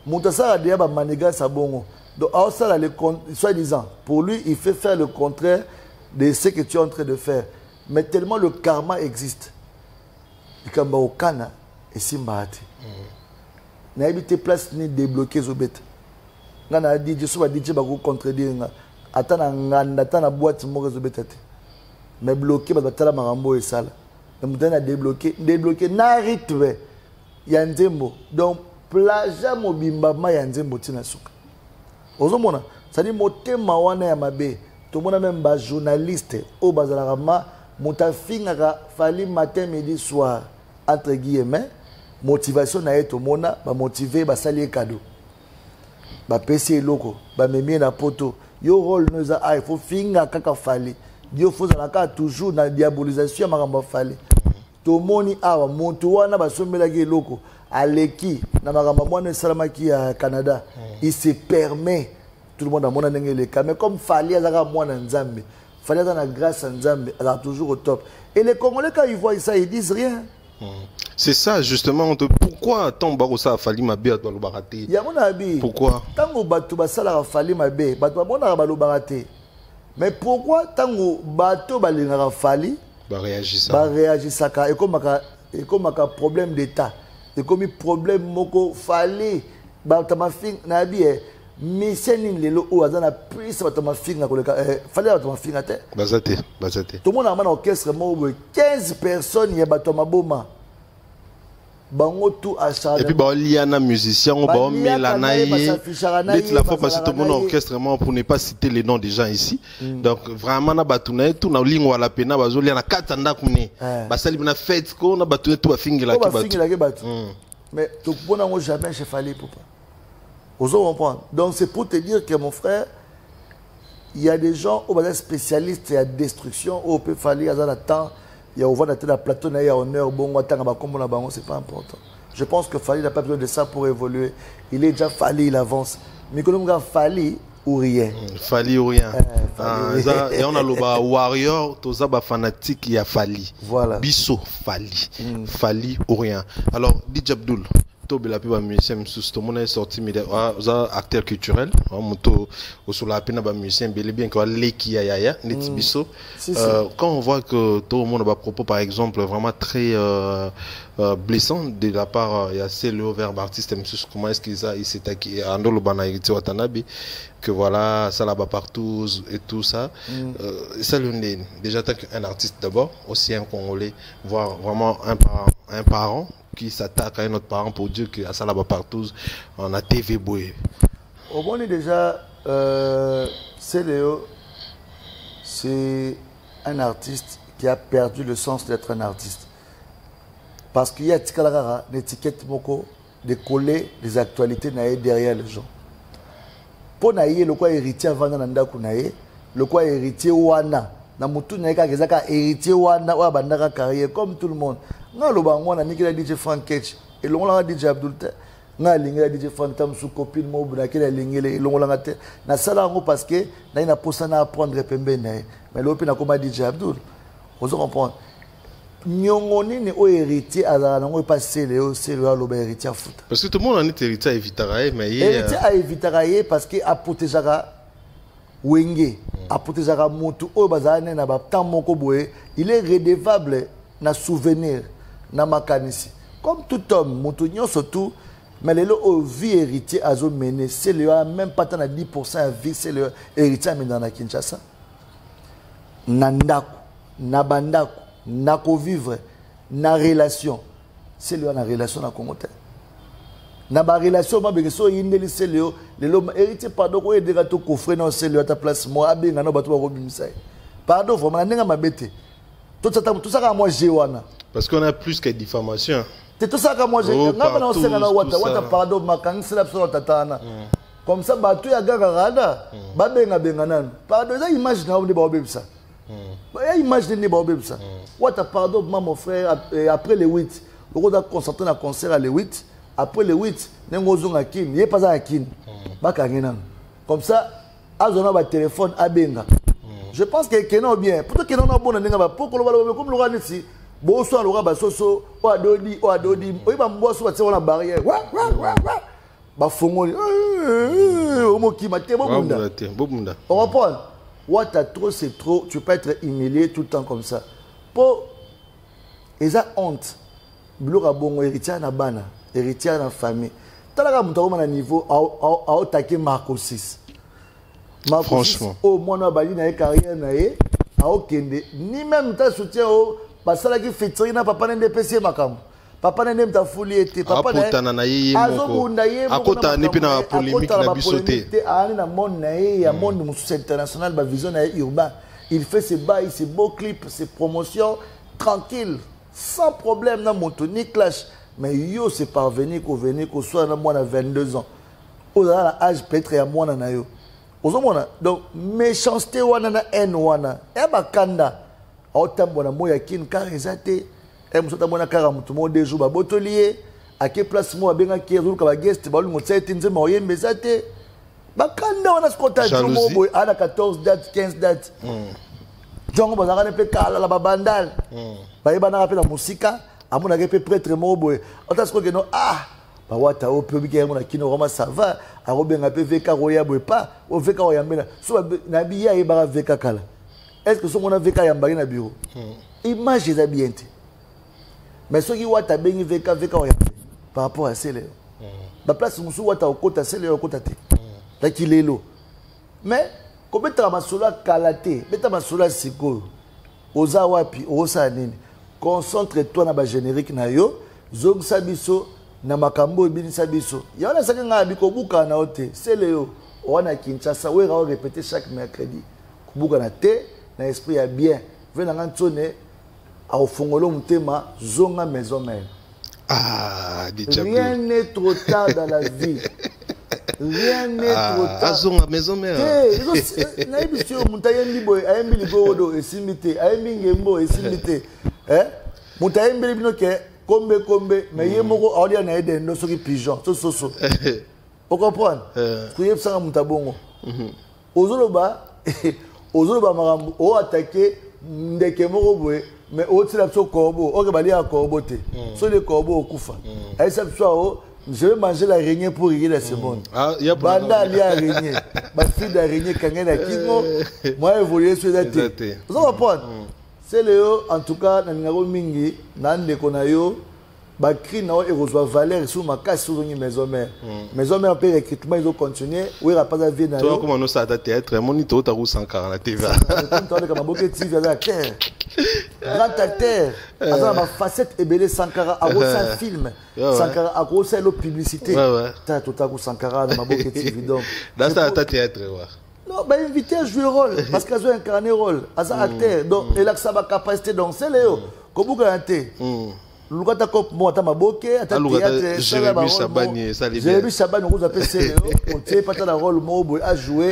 Moutassa a dit à Maniga Sabongo. Donc, soi-disant, pour lui, il fait faire le contraire de ce que tu es en train de faire. Mais tellement le karma existe. Il y a au Kana et Simbahati. Il y a des places ni débloquées au bête. Il y a des gens qui disent que contredire. Attends, boîte au bête. Mais bloqué, il y a marambo et sale. Mais il y a débloqué. Débloqué, n'a rythme. Il y a un tempo. Donc, plagia mobimbama, il y a un tempo. Ozomona, ça dit moté mawana ya mabe. Tout le monde même des journalistes au Bazalarama, Moutafinga Fally matin, midi, soir, entre guillemets, motivation na tout le monde, ba motiver, ba salier cadeau. Ba PC loko, ba memie na poto. Yo rôle nous a, il faut finga kaka Fally. Dieu faut toujours dans la diabolisation à Fali. Tomoni awa monto wana basombela ki loko aleki na makambo mwana salamaki à Canada. Il se permet tout le monde a mona ndenge le cas mais comme Fali azaka mwana nzambe. Fali azana grâce à nzambe, elle a toujours au top. Et les Congolais quand ils voient ça ils disent rien. C'est ça justement. Pourquoi tant barossa a fallu ma bête dans le baraté? Pourquoi? Tant bateau basala a fallu ma bête, bateau bona ba lo baraté. Mais pourquoi tant bateau balinga a fallu? Bah réagir ça. Et comme un problème d'état. Et comme problème moko fallu bateau ma fille na bien. Mais c'est ni le ou azana plus bateau ma fille na koleka fallu bateau ma fille na te. Bazaté. Tout le monde a un orchestre 15 personnes il y a bateau ma boma. Et puis il y a un musicien on va mettre la la fois parce que tout le monde orchestre pour ne pas citer les noms des gens ici. Donc vraiment na batuna tout na lingo la pena bazoli na katanda kune basali na fête ko na batuna tout ba fingela ki batu. Mais tout bon on jamais chez Fali papa. Vous comprenez? Donc c'est pour te dire que mon frère il y a des gens au bas spécialistes à destruction au peut Fali à la temps. Il y a ouvert la plateau, il y a honneur, bon, c'est pas important. Je pense que Fali n'a pas besoin de ça pour évoluer. Il est déjà Fali, il avance. Mais quand on a Fali ou rien. Fali ou rien. Et on a le warrior, tous les fanatiques, il y a Fali. Voilà. Bisso, Fali. Fali ou rien. Alors, DJ Abdul. La pub musicien tout le monde est sorti acteur culturel sur la peine musicien bien que leki ya biso quand on voit que tout le monde a propos par exemple vraiment très blessant de la part il y a le verbe artiste comment est-ce qu'il s'est acquis andolo bana hérité watanabe que voilà ça là-bas partout et tout ça ça déjà tant qu'un artiste d'abord aussi un Congolais voir vraiment un parent qui s'attaque à un autre parent pour dire que ça là-bas partout on a TV Boy. Au moins déjà c'est un artiste qui a perdu le sens d'être un artiste parce qu'il y a une étiquette moko de coller les actualités derrière les gens. Pour naïe le quoi héritier avant nandaku naïe le quoi héritier wana na mutu naïka kezaka héritier wana wa bandaka carrière comme tout le monde. Nga lo bango na nikela DJ Frank Ketch et longola DJ Abdul te nga lingela DJ Phantom sous copine mo buna kela lingele longola te na sala ngo parce que na ina posa na apprendre pembe na mais lopi na koma DJ Abdul vous comprenez nyongoni ni o héritier ala ngo passer le c'est le lo héritier foot parce que tout le monde en est héritier évitarae mais héritier a évitarae parce que a protégeara wenge a protégeara mutu o bazane na ba temps moko boye il est redevable na souvenir na makanisi comme tout homme montonio surtout mais les lots vie héritier à zo mené c'est le même pas tant à 10% à vie c'est le héritier mais dans la Kinshasa nandako na bandako na ko vivre na relation c'est le na relation na Congo na ba relation ma be so yindeli c'est le héritier pardon ko edeka to coffre na c'est le ta place moi abenga no bato ba ko bimisa pardon vraiment ndinga mabete tout ça comme moi j'ai wana parce qu'on a plus que diffamation. C'est tout ça comme moi j'ai ngaba na osenga na wata pardon makangi la personne tatana comme ça bato ya gagarada ba benga nan pardon ça imagine na ba obebisa ba imagine ni ba obebisa wata pardon mon frère après les 8 on doit concentrer na concert à les 8 après les 8 ngozonga kin yé pas à kin ba kangena comme ça azona ba téléphone abenga. Je pense que non bien. Pourtant que non bon n'enga ba pour comme le roi ici. Bon soit le roi soso o adodi. O ba mboso ba tsela barrière. Ba fongoli. O mo ki mate bobunda. On reprend. What a trop c'est trop, tu peux pas être humilié tout le temps comme ça. Pour eza honte. Bilora bongo héritier na bana, héritier na famille. Talaka muto na niveau a attaquer Marco 6. Franchement au moins na bali na carrière na ye a okende ni même ta soutien au basala ki fitri na papa nende pesi makam papa nende mta fuli ete papa na ye moko akota ni pina polémique na bisoté ani na monde na ye ya monde musu international ba vision na urbain il fait ses bails ses beaux clips ses promotions tranquille sans problème na moto ni clash mais yo c'est parvenir qu'au venir qu'au soir na moi na 22 ans au la âge peut-être ya moi na yo Donc, méchanceté, wana na haine, wana. Et bakanda. Autant bon amour, y'a qui car exaté. Et moussa ta mona car tout le monde des jours, botolier. À quelle place moi, bien qui est le guest, bah, le mot c'est une moyenne, mais ça t'est. Bakanda, on a ce qu'on t'a dit, à la 14 dates, 15 dates. Donc, on va rappeler la babandal. Bah, il va rappeler la musique. À mon avis, prêtre moboy. On a ce qu'on dit, ah. Bah, wata au public qui est kino roma ça va. À Robin a PVK roya boy pas. Au VK roya mena. Soit nabiya et bara VK kala. Est-ce que ce qu'on a VK yambari na bureau? Image des habités. Mais ceux qui wata bengi VK roya par rapport à celle-là. La place où wata au côté celle-là au côté. Là qu'il est là. Mais comme tu as ma sola kalate, tu as ma sola siko. Oza wapi, oza nini. Concentre-toi dans le générique na yo. Zong sabiso. Na makambo ebini sabiso ya wana saka nga biko buka na ote seleo wana Kinshasa we ra répéter chaque mercredi kubuka na te na esprit ya bien vena nga ntone a ofongolo mutema zonga maison mère. Ah rien n'est trop tard dans la vie. Rien n'est trop tard. Zonga maison mère. Na ebisio mutayembi boy ayembi libodo esimite ayembi ngembo esimite mutayembi bino ke Combe, mais il y a beaucoup de gens qui sont pigeons. Vous comprenez? Vous avez ça à bongo. Ozoloba, marambo, o attaqué, ndeke moroboe, mais o tsela so corbeau, o kebali a corbeau te. So le corbeau okufa. Ay ça soit je vais manger l'araignée pour rire dans ce monde. Banda ali araignée. Ma fille d'araignée kangena kingo, moi évoluer sur la tête. Vous comprenez? C'est Léo, en tout cas, dans le mingi, dans le konayo, bakri na et reçoit valeur sur ma casse sur une maison mère. Maison mère peut recrutement ils ont continué. Oui, la pas vie na. Toi comment nous ça théâtre, moniteur ta roue 140 la TV. Toi comme beaucoup TV à la terre. Grand acteur. Avec ma facette ébélé Sankara a un film. Sankara a grossé la publicité. T'as tout à coup Sankara dans ma beaucoup TV donc. Dans ça théâtre ouais. Non, bah invité à jouer rôle parce qu'elle a incarné rôle, elle a acteur. Donc elle a sa capacité donc c'est Léo. Comme vous garanté. Lugata kop mo ata maboke ata théâtre Jérémy Chabani ça les bien. Jérémy Chabani on appelle c'est Léo. On tient pas la rôle mo à jouer.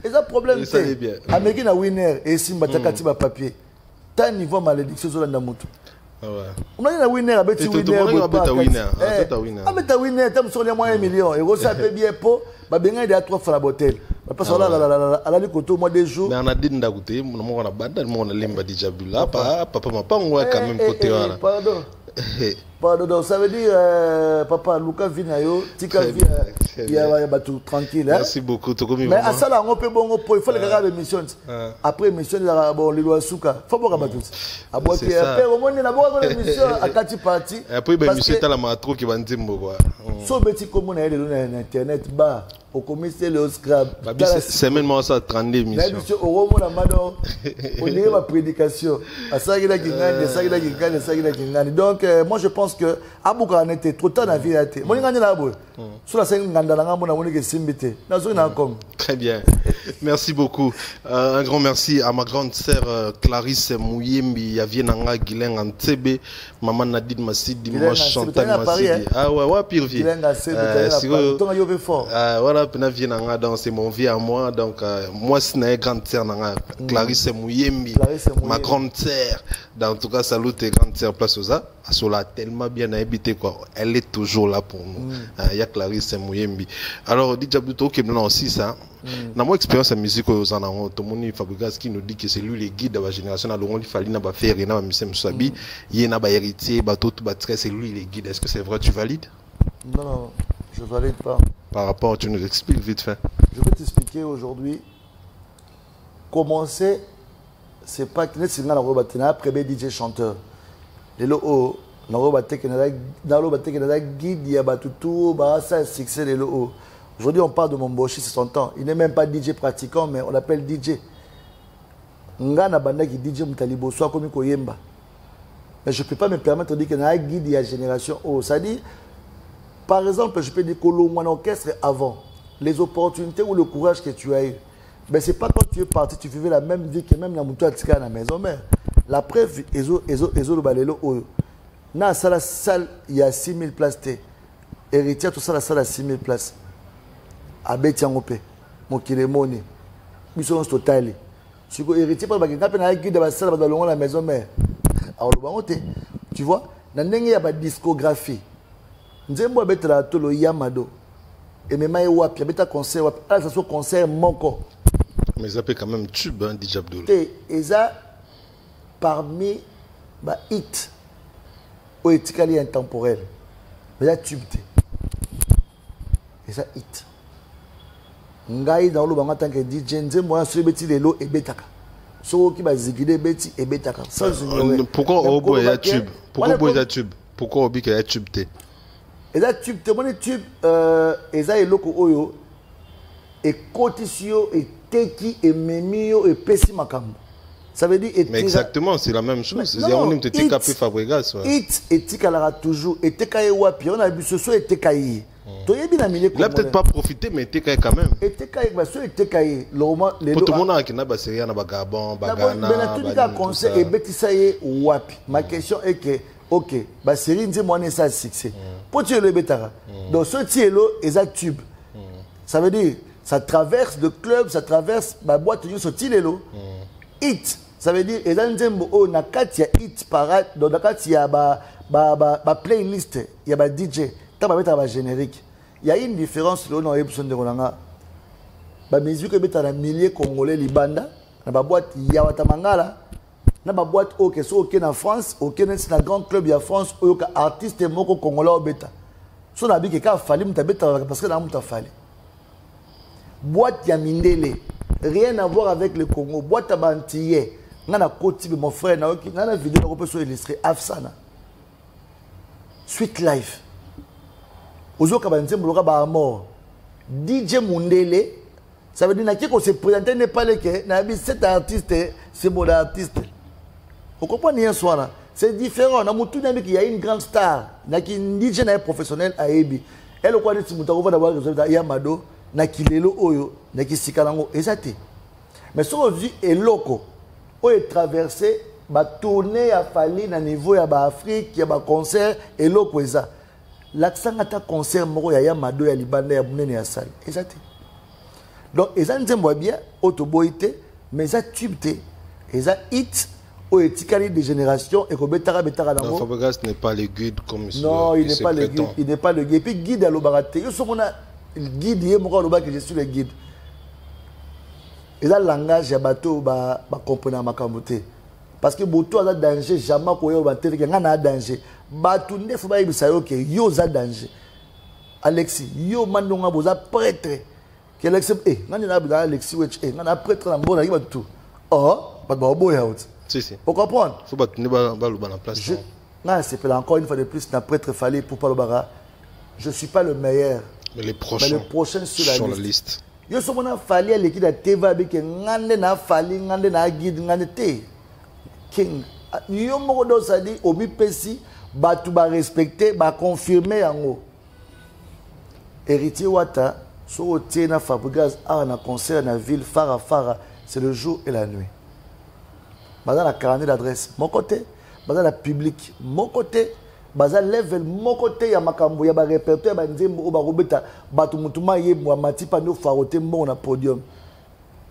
Et ça problème c'est Américain na winner et Simba takati ba papier. Tant niveau malédiction zo landa mutu. Ah ouais. On a winner avec winner. Ah mais ta winner t'as sur les moins 1 million et ça paye bien po ba benga de 3 francs la botelle. Parce que là à la côté moi des jours. Mais on a dit ndagoute on a banda on a limba déjà là papa m'a pas on quand même côté là. Pardon. Pardon, ça veut dire, papa, Lucas Vinayo, Tika il y a tout tranquille. Merci beaucoup. Mais à ça, là, on peut bon, il faut les regarder l'émission. Après l'émission, bon, les lois souka. Il faut pas rabattre. Après, au moins, il y a beaucoup d'émissions à Kati Parti. Après, l'émission, il y a la matro qui va dire quoi. So petit comme on a internet bas au commissaire le scrap. C'est même ça 32 émissions. Au moment la mano on est ma prédication. À ça il a qui gagne, ça il a qui gagne, ça il a qui gagne. Donc moi je pense que Abouka en était trop tard dans la vie été. Moi gagne là bas. Sur la scène ngandalanga mona mona que simbité. Na zo na comme. Très bien. Merci beaucoup. Un grand merci à ma grande sœur Clarisse Mouyembi, Yavienanga Guilen Antebe, maman Nadine Massidi, moi Chantal Massidi. Ah ouais, pire vie. Voilà, c'est mon vie à moi. Donc, moi, c'est une grande sœur, Clarisse Mouyembi, ma grande sœur. En tout cas, salut tes grandes sœurs, place aux A. Elle a tellement bien habité, quoi. Elle est toujours là pour nous. Il y a Clarisse Mouyembi. Alors, dit Jabouto qui est aussi ça. Dans mon expérience en musique aux Anango, tout le monde Fabregas qui nous dit que c'est lui le guide de la génération. Alors, il fallait n'a pas faire rien, mais c'est Mousabi. Il y a un héritier, c'est lui le guide. Est-ce que c'est vrai, tu valides? Non, je ne valide pas. Par rapport, tu nous expliques vite fait. Je vais t'expliquer aujourd'hui. Commencer, c'est pas que c'est un premier DJ chanteur. Les lots, dans le guide, il y a tout, ça succès les lots. Aujourd'hui, on parle de Momboshi, c'est son temps. Il n'est même pas DJ pratiquant, mais on l'appelle DJ. Ngana banda qui DJ Mutalibo, soit comme Koyemba. Mais je ne peux pas me permettre de dire qu'il y a un guide, il y a génération O. Ça dit, par exemple, je peux dire que mon orchestre avant, les opportunités ou le courage que tu as eu, mais ce n'est pas quand tu es parti, tu vivais la même vie que même la moto à la maison mère. La preuve, le balelo, dans la salle, il y a 6000 places. Héritier, tout ça, la salle a 6000 places. À Bétiangopé. mokilemoni biso totali siko héritier pas bakinga pe na guide ba sala ba longo la maison mère alors le bango tu vois na ndenge ya ba discographie nzembo betela tolo Yamado et même wapi beta concert wapi ah ça soit concert moko mais ça peut quand même tube hein DJ Abdul et ça parmi ba hit ou etikali intemporel mais ça tube et ça hit ngai dans le bango tant que DJ nzembo ya so beti lelo e betaka so ki ba zigide beti e betaka sans ignorer pourquoi obo ya tube pourquoi obo ya tube pourquoi obi que ya tube te et ça tube te mon tube et ça eloko oyo et cotisio et teki et memio et pesi makambo ça veut dire mais exactement c'est la même chose c'est on te teka pe Fabregas it et tikalara toujours et tekaye wapi on a bu ce so et tekaye il a peut-être pas profité mais tekaye quand même et tekaye ba so et tekaye loma les tout le monde a kina ba série na ba Gabon ba Ghana ba tout cas conseil et betisaye wapi ma question est que ok ba série nzi mo ne ça succès pour tu le betara donc ce tielo et ça tube ça veut dire ça traverse le club ça traverse ba boîte de ce tielo hit ça veut dire et dans nzembo o na kati ya hit parade dans na kati ya ba playlist ya ba DJ ta ba mettre ba générique il y a une différence là on a besoin de rolanga ba musique que betara milliers congolais libanda na ba boîte ya watamangala na ba boîte OK so OK na France OK na grand club ya France o ka artiste moko congolais obeta so na bi ke ka fali mutabeta parce que na mutafali boîte ya mindele rien à voir avec le Congo boîte à bantillé nana koti mon frère na oki nana vidéo na ko so illustrer afsana Sweet Life ozo ka banzembo ka ba mort DJ Mundele ça veut dire na qui qu'on se présenter n'est pas le que na bi cet artiste c'est bon artiste vous comprenez un soir là c'est différent na mutu na il y a une grande star na ki DJ na professionnel a ebi elle quoi dit mutu ko va d'avoir résultat Yamado na kilelo oyo na kisikalango ezate mais so aujourd'hui eloko o est traversé ba tourner a falli na niveau ya ba Afrique ya ba concert eloko eza l'accent ata concert moko ya Yamado ya libanda ya bunene ya salle ezate donc eza nzembo bien autoboité mais eza tube te eza hit o etikali de génération et ko betara nango Fabregas n'est pas le guide comme non il n'est pas le guide il n'est pas le guide et puis guide à l'obarate yo so mona guide ye moko loba que je suis le guide et là langage ya bateau ba comprendre makambo te parce que boto a danger jamais ko yo ba te que ngana danger bato ndefu ba yibisa yo ke yo za danger Alexis yo mandonga boza prêtre que Alexis ngani na ba Alexis wech ngana prêtre na mbona yiba tout oh ba boya out si vous comprenez faut ba tuni ba loba na place non c'est encore une fois de plus na prêtre fallait pour pas le bara je suis pas le meilleur mais les prochains sur la liste. Yo so mona fali l'équipe de TV avec ngande na fali ngande na guide ngande te. King yo moko do ça dit obi pesi ba tu ba respecter ba confirmer yango. Héritier Wata so tie na Fabregas a na concert na ville Fara c'est le jour et la nuit. Baza la carnet d'adresse mon côté, baza la public mon côté. Baza level mon côté ya makambo ya ba répertoire ba nzembo o ba robeta batu mutuma ye mwa matipa no farote mo na podium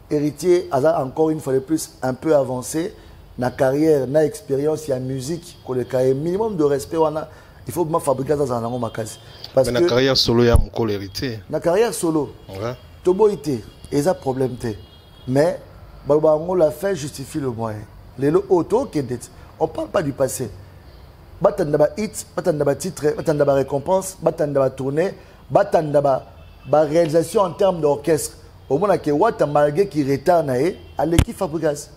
héritier aza encore une fois de plus un peu avancé na carrière na expérience ya musique ko le cahier minimum de respect wana il faut ma fabriquer dans un makasi parce que na carrière solo ya mko héritier na carrière solo ouais toboité eza problème te mais ba ngo la fin justifie le moyen les auto kedet on parle pas du passé batanda ba hit batanda ba titre batanda ba récompense batanda ba tournée batanda ba réalisation en termes d'orchestre au moins que Wata malgré qui retard naé à l'équipe Fabregas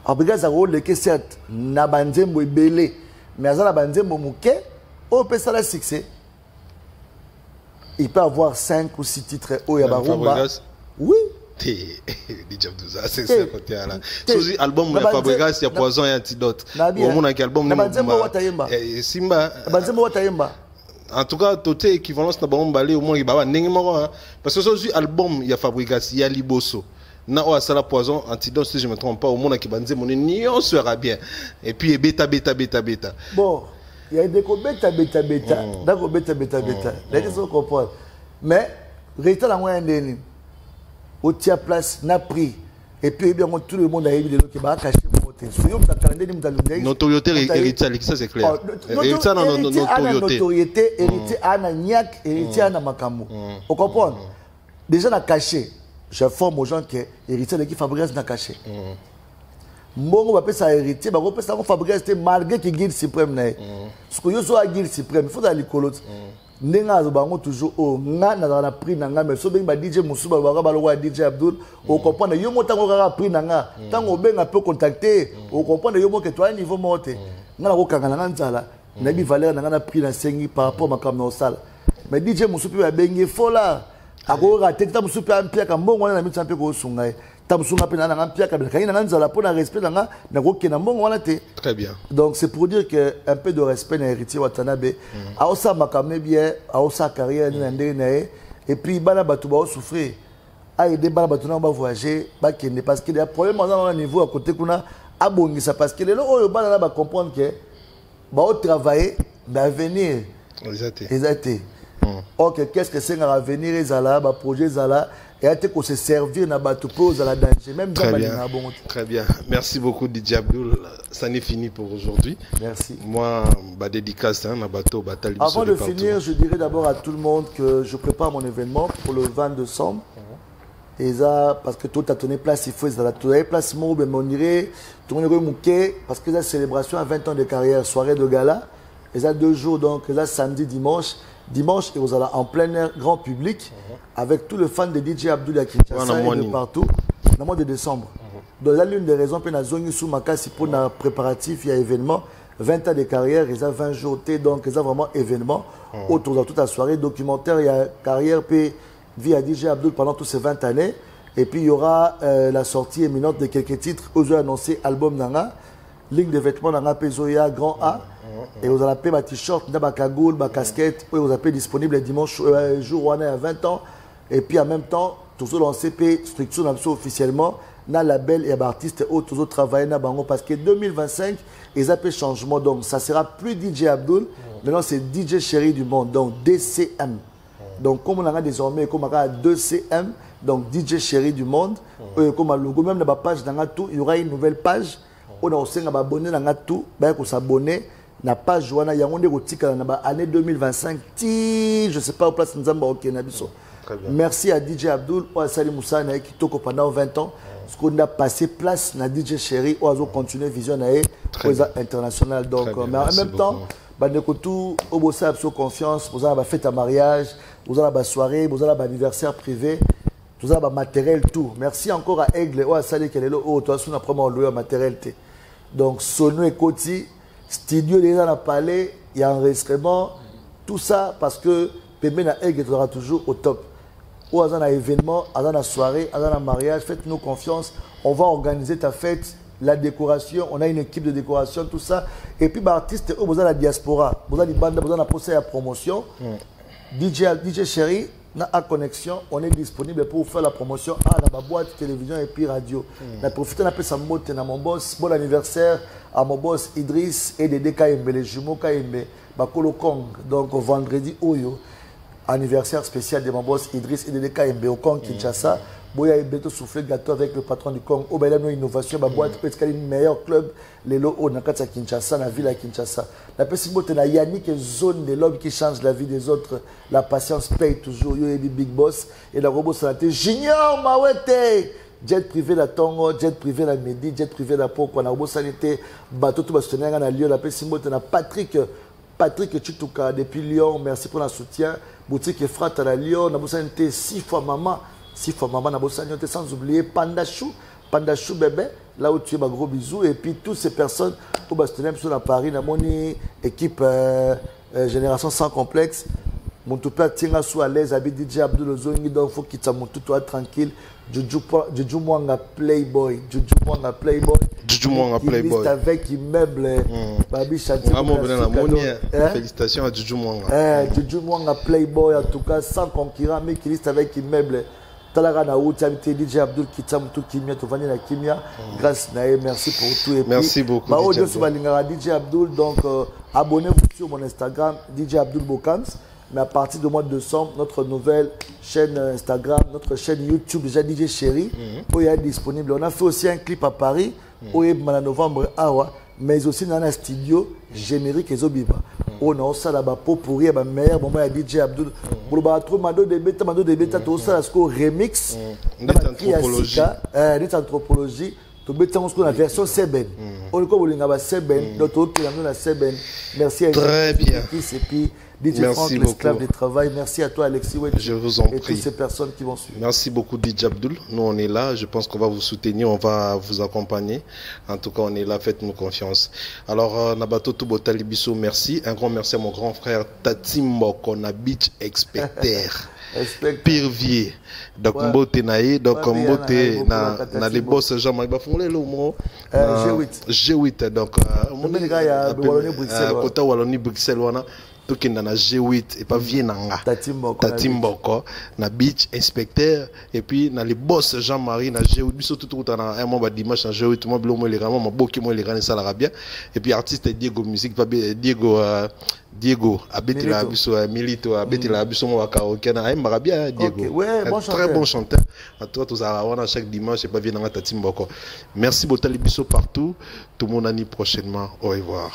a rôle que certes na banzembo belé mais azala banzembo muke au pesa la succès il peut avoir 5 ou 6 titres au Yabarumba oui DJ Abdul c'est ça côté là sozi album ya Fabregas ya Poison et Antidote au monde qui album Simba banzembo watayemba en tout cas tout équivalence na bango balé au moins il baba ndenge moko parce que sozi album ya Fabregas ya Liboso na o asala Poison Antidote si je me trompe pas au monde qui banzembo nion sera bien et puis beta bon il y a des beta d'accord beta là ils comprendre mais résultat la moyenne de au tia place n'a pris et puis bien tout le monde a eu de l'eau qui va cacher notoriété héritier ça c'est clair héritier à notoriété héritier à niak héritier à makamu on comprend déjà na caché je forme aux gens que héritier qui Fabrice n'a caché mbongo va ça héritier va ça Fabrice malgré que guide suprême na ce que yo so guide suprême il faut aller colote Nenga bango toujours au nga na prix nanga mais so benga DJ Musuba ba lo DJ Abdul o comprendre yo mo tango ka prix nanga tango benga peut contacter o comprendre yo mo que toi niveau mote nga na ko kanga nanga nzala na bi valeur nanga na prix na sengi par rapport makam na osala mais DJ Musuba benga fola ako rater ta Musuba ampia ka mbongo na mitsa mpe ko sunga tamsunga pe na ampia ka benga nanga nzala pour na respect nanga na ko kena mbongo wana te. Très bien. Donc c'est pour dire que un peu de respect na héritier Watanabe a osa makamne bien a osa carrière na ndene et puis bana batu ba souffrir a aider bana batu na ba voyager ba kende parce que il y a problème dans un niveau à côté kuna abongisa parce que les oyo bana na ba comprendre que ba au travailler d'avenir exactement. OK, qu'est-ce que c'est à venir ezala ba projet ezala et à te se servir na batu pose à la danger même très bien. Très bien. Merci beaucoup DJ Abdul. Ça n'est fini pour aujourd'hui. Merci. Moi ma dédicace na bateau bataille. Avant de finir, je dirais d'abord à tout le monde que je prépare mon événement pour le 20 décembre. Et ça parce que tout a tenu place il faut ça la place mo ben on irait tourner mouké parce que la célébration à 20 ans de carrière, soirée de gala. Et ça 2 jours donc là samedi dimanche et vous allez en plein air grand public avec tous les fans de DJ Abdul à Kinshasa et de partout dans le mois de décembre. Donc là l'une des raisons pour na zongi sous makasi pour na préparatif il y a événement 20 ans de carrière et ça 20 jours donc ça vraiment événement autour de toute la soirée documentaire il y a carrière puis vie à DJ Abdul pendant tous ces 20 années et puis il y aura la sortie imminente de quelques titres aux annoncé album nanga ligne de vêtements nanga Pezoya grand A et vous allez payer ma t-shirt, ma cagoule, ma casquette, et vous avez disponible le dimanche jour où on est à 20 ans. Et puis en même temps, toujours dans CP, structure officiellement, dans la label et artiste toujours travailler dans Bango parce que 2025, ils appellent changement. Donc ça sera plus DJ Abdul, maintenant c'est DJ Chéri du Monde, donc DCM. Donc comme on a désormais, comme on a 2CM, donc DJ Chéri du Monde, comme un logo, même dans la page dans tout, il y aura une nouvelle page. On a aussi un abonné dans tout, ben qu'on s'abonner. Na pas joana yangonde rotika na année 2025 ti je sais pas au place nzamba OK na biso. Merci à DJ Abdul ou à Salim Moussa na kitoko pendant 20 ans ce qu'on a passé place na DJ Chéri ou à continuer vision na international donc mais en même temps bandeko tout au bossa abso confiance vous avez fête à mariage vous avez la soirée vous avez l'anniversaire privé vous avez matériel tout merci encore à Aigle ou à Salé Kelelo ou toi sous après louer matériel té donc Sono et Koti studio déjà dans le palais, il y a un enregistrement, tout ça parce que Pembe na Aigle sera toujours au top. Ou à un événement, à une soirée, à un mariage, faites-nous confiance, on va organiser ta fête, la décoration, on a une équipe de décoration, tout ça. Et puis, artiste, vous avez la diaspora, vous avez les bandes, vous avez la promotion. DJ Chéri, à connexion, on est disponible pour faire la promotion à la boîte, télévision et puis radio. On a profité de sa mot à mon boss, bon anniversaire à mon boss Idriss et des KMB, les jumeaux KMB, Bakolo Kong. Donc vendredi, Oyo, anniversaire spécial de mon boss Idriss et des KMB au Kong Kinshasa. Boya et Beto soufflé gâteau avec le patron du Kong. Obaïla no innovation, ma boîte peut être le meilleur club, les lots dans Katsa Kinshasa, la ville à Kinshasa. La personne qui est Yannick, zone de l'homme qui change la vie des autres. La patience paye toujours. Yo dit Big Boss et la robot santé. Junior Mawete. Jet privé la Tongo, jet privé la Medi, jet privé la Poko, la robot santé. Bateau tout bastonner à Lyon. La personne qui est Patrick Chituka depuis Lyon. Merci pour le soutien. Boutique Frat à la Lyon. La robot santé 6 fois maman. 6 fois maman Nabosagnote sans oublier Pandachou bébé, là où tu es, ma gros bisous. Et puis toutes ces personnes au Bastonem sur la Paris, la moni équipe Génération sans complexe. Mon tout père tient sous à l'aise, habite DJ Abdul Zongi, donc il faut qu'il soit tranquille. Juju Mwanga Playboy. Juju Mwanga Playboy. Avec immeuble. Babi Chantier. Félicitations à Juju Mwanga. Juju Mwanga Playboy, en tout cas, sans concurrent, mais qui liste avec immeuble. Talara na outi habité DJ Abdul Kitam tout kimia to vani la kimia grâce nae merci pour tout et merci beaucoup bah audio sur balingara DJ Abdul donc abonnez-vous sur mon Instagram DJ Abdul Bokams Mais à partir du mois de décembre, notre nouvelle chaîne Instagram, notre chaîne YouTube, déjà DJ Chéri, où il est disponible. On a fait aussi un clip à Paris, où il est en novembre, mais aussi dans un studio générique et Zobiba. On a aussi la peau pourri, ma mère, mon mère DJ Abdul. Pour le mado de bêta, tout ça, la remix. D'anthropologie. Tu mets la version Seben. On est comme la Seben, d'autres qui ont la Seben. Merci à très bien. Et puis DJ Franck, l'esclave du travail. Merci à toi, Alexis. Je vous en prie. Et toutes ces personnes qui vont suivre. Merci beaucoup, DJ Abdul. Nous, on est là. Je pense qu'on va vous soutenir, on va vous accompagner. En tout cas, on est là. Faites-nous confiance. Alors, Nabato Tubotali Bisso, merci. Un grand merci à mon grand frère Tatimbo, qu'on a Beach Expecter. Pirvier. Donc, Mbote Naï, donc Mbote na les boss Jean-Marie Bafongole, le mot G8. Donc, Kota Wallonie Bruxelles, tout qui na G8 et pas Vienanga. Tatimboko, na Beach Inspecteur, et puis na les boss Jean-Marie, na G8, biso tout na un mois dimanche na G8, moi blo moi les gars, moi beaucoup moi les gars ça la bien. Et puis artiste Diego musique, pas Diego abeti la biso Milito abeti la biso mo karaoke na aimba bien Diego. Très bon chanteur. À toi tous à chaque dimanche et pas Vienanga Tatimboko. Merci Botali biso partout. Tout le monde année prochainement. Au revoir.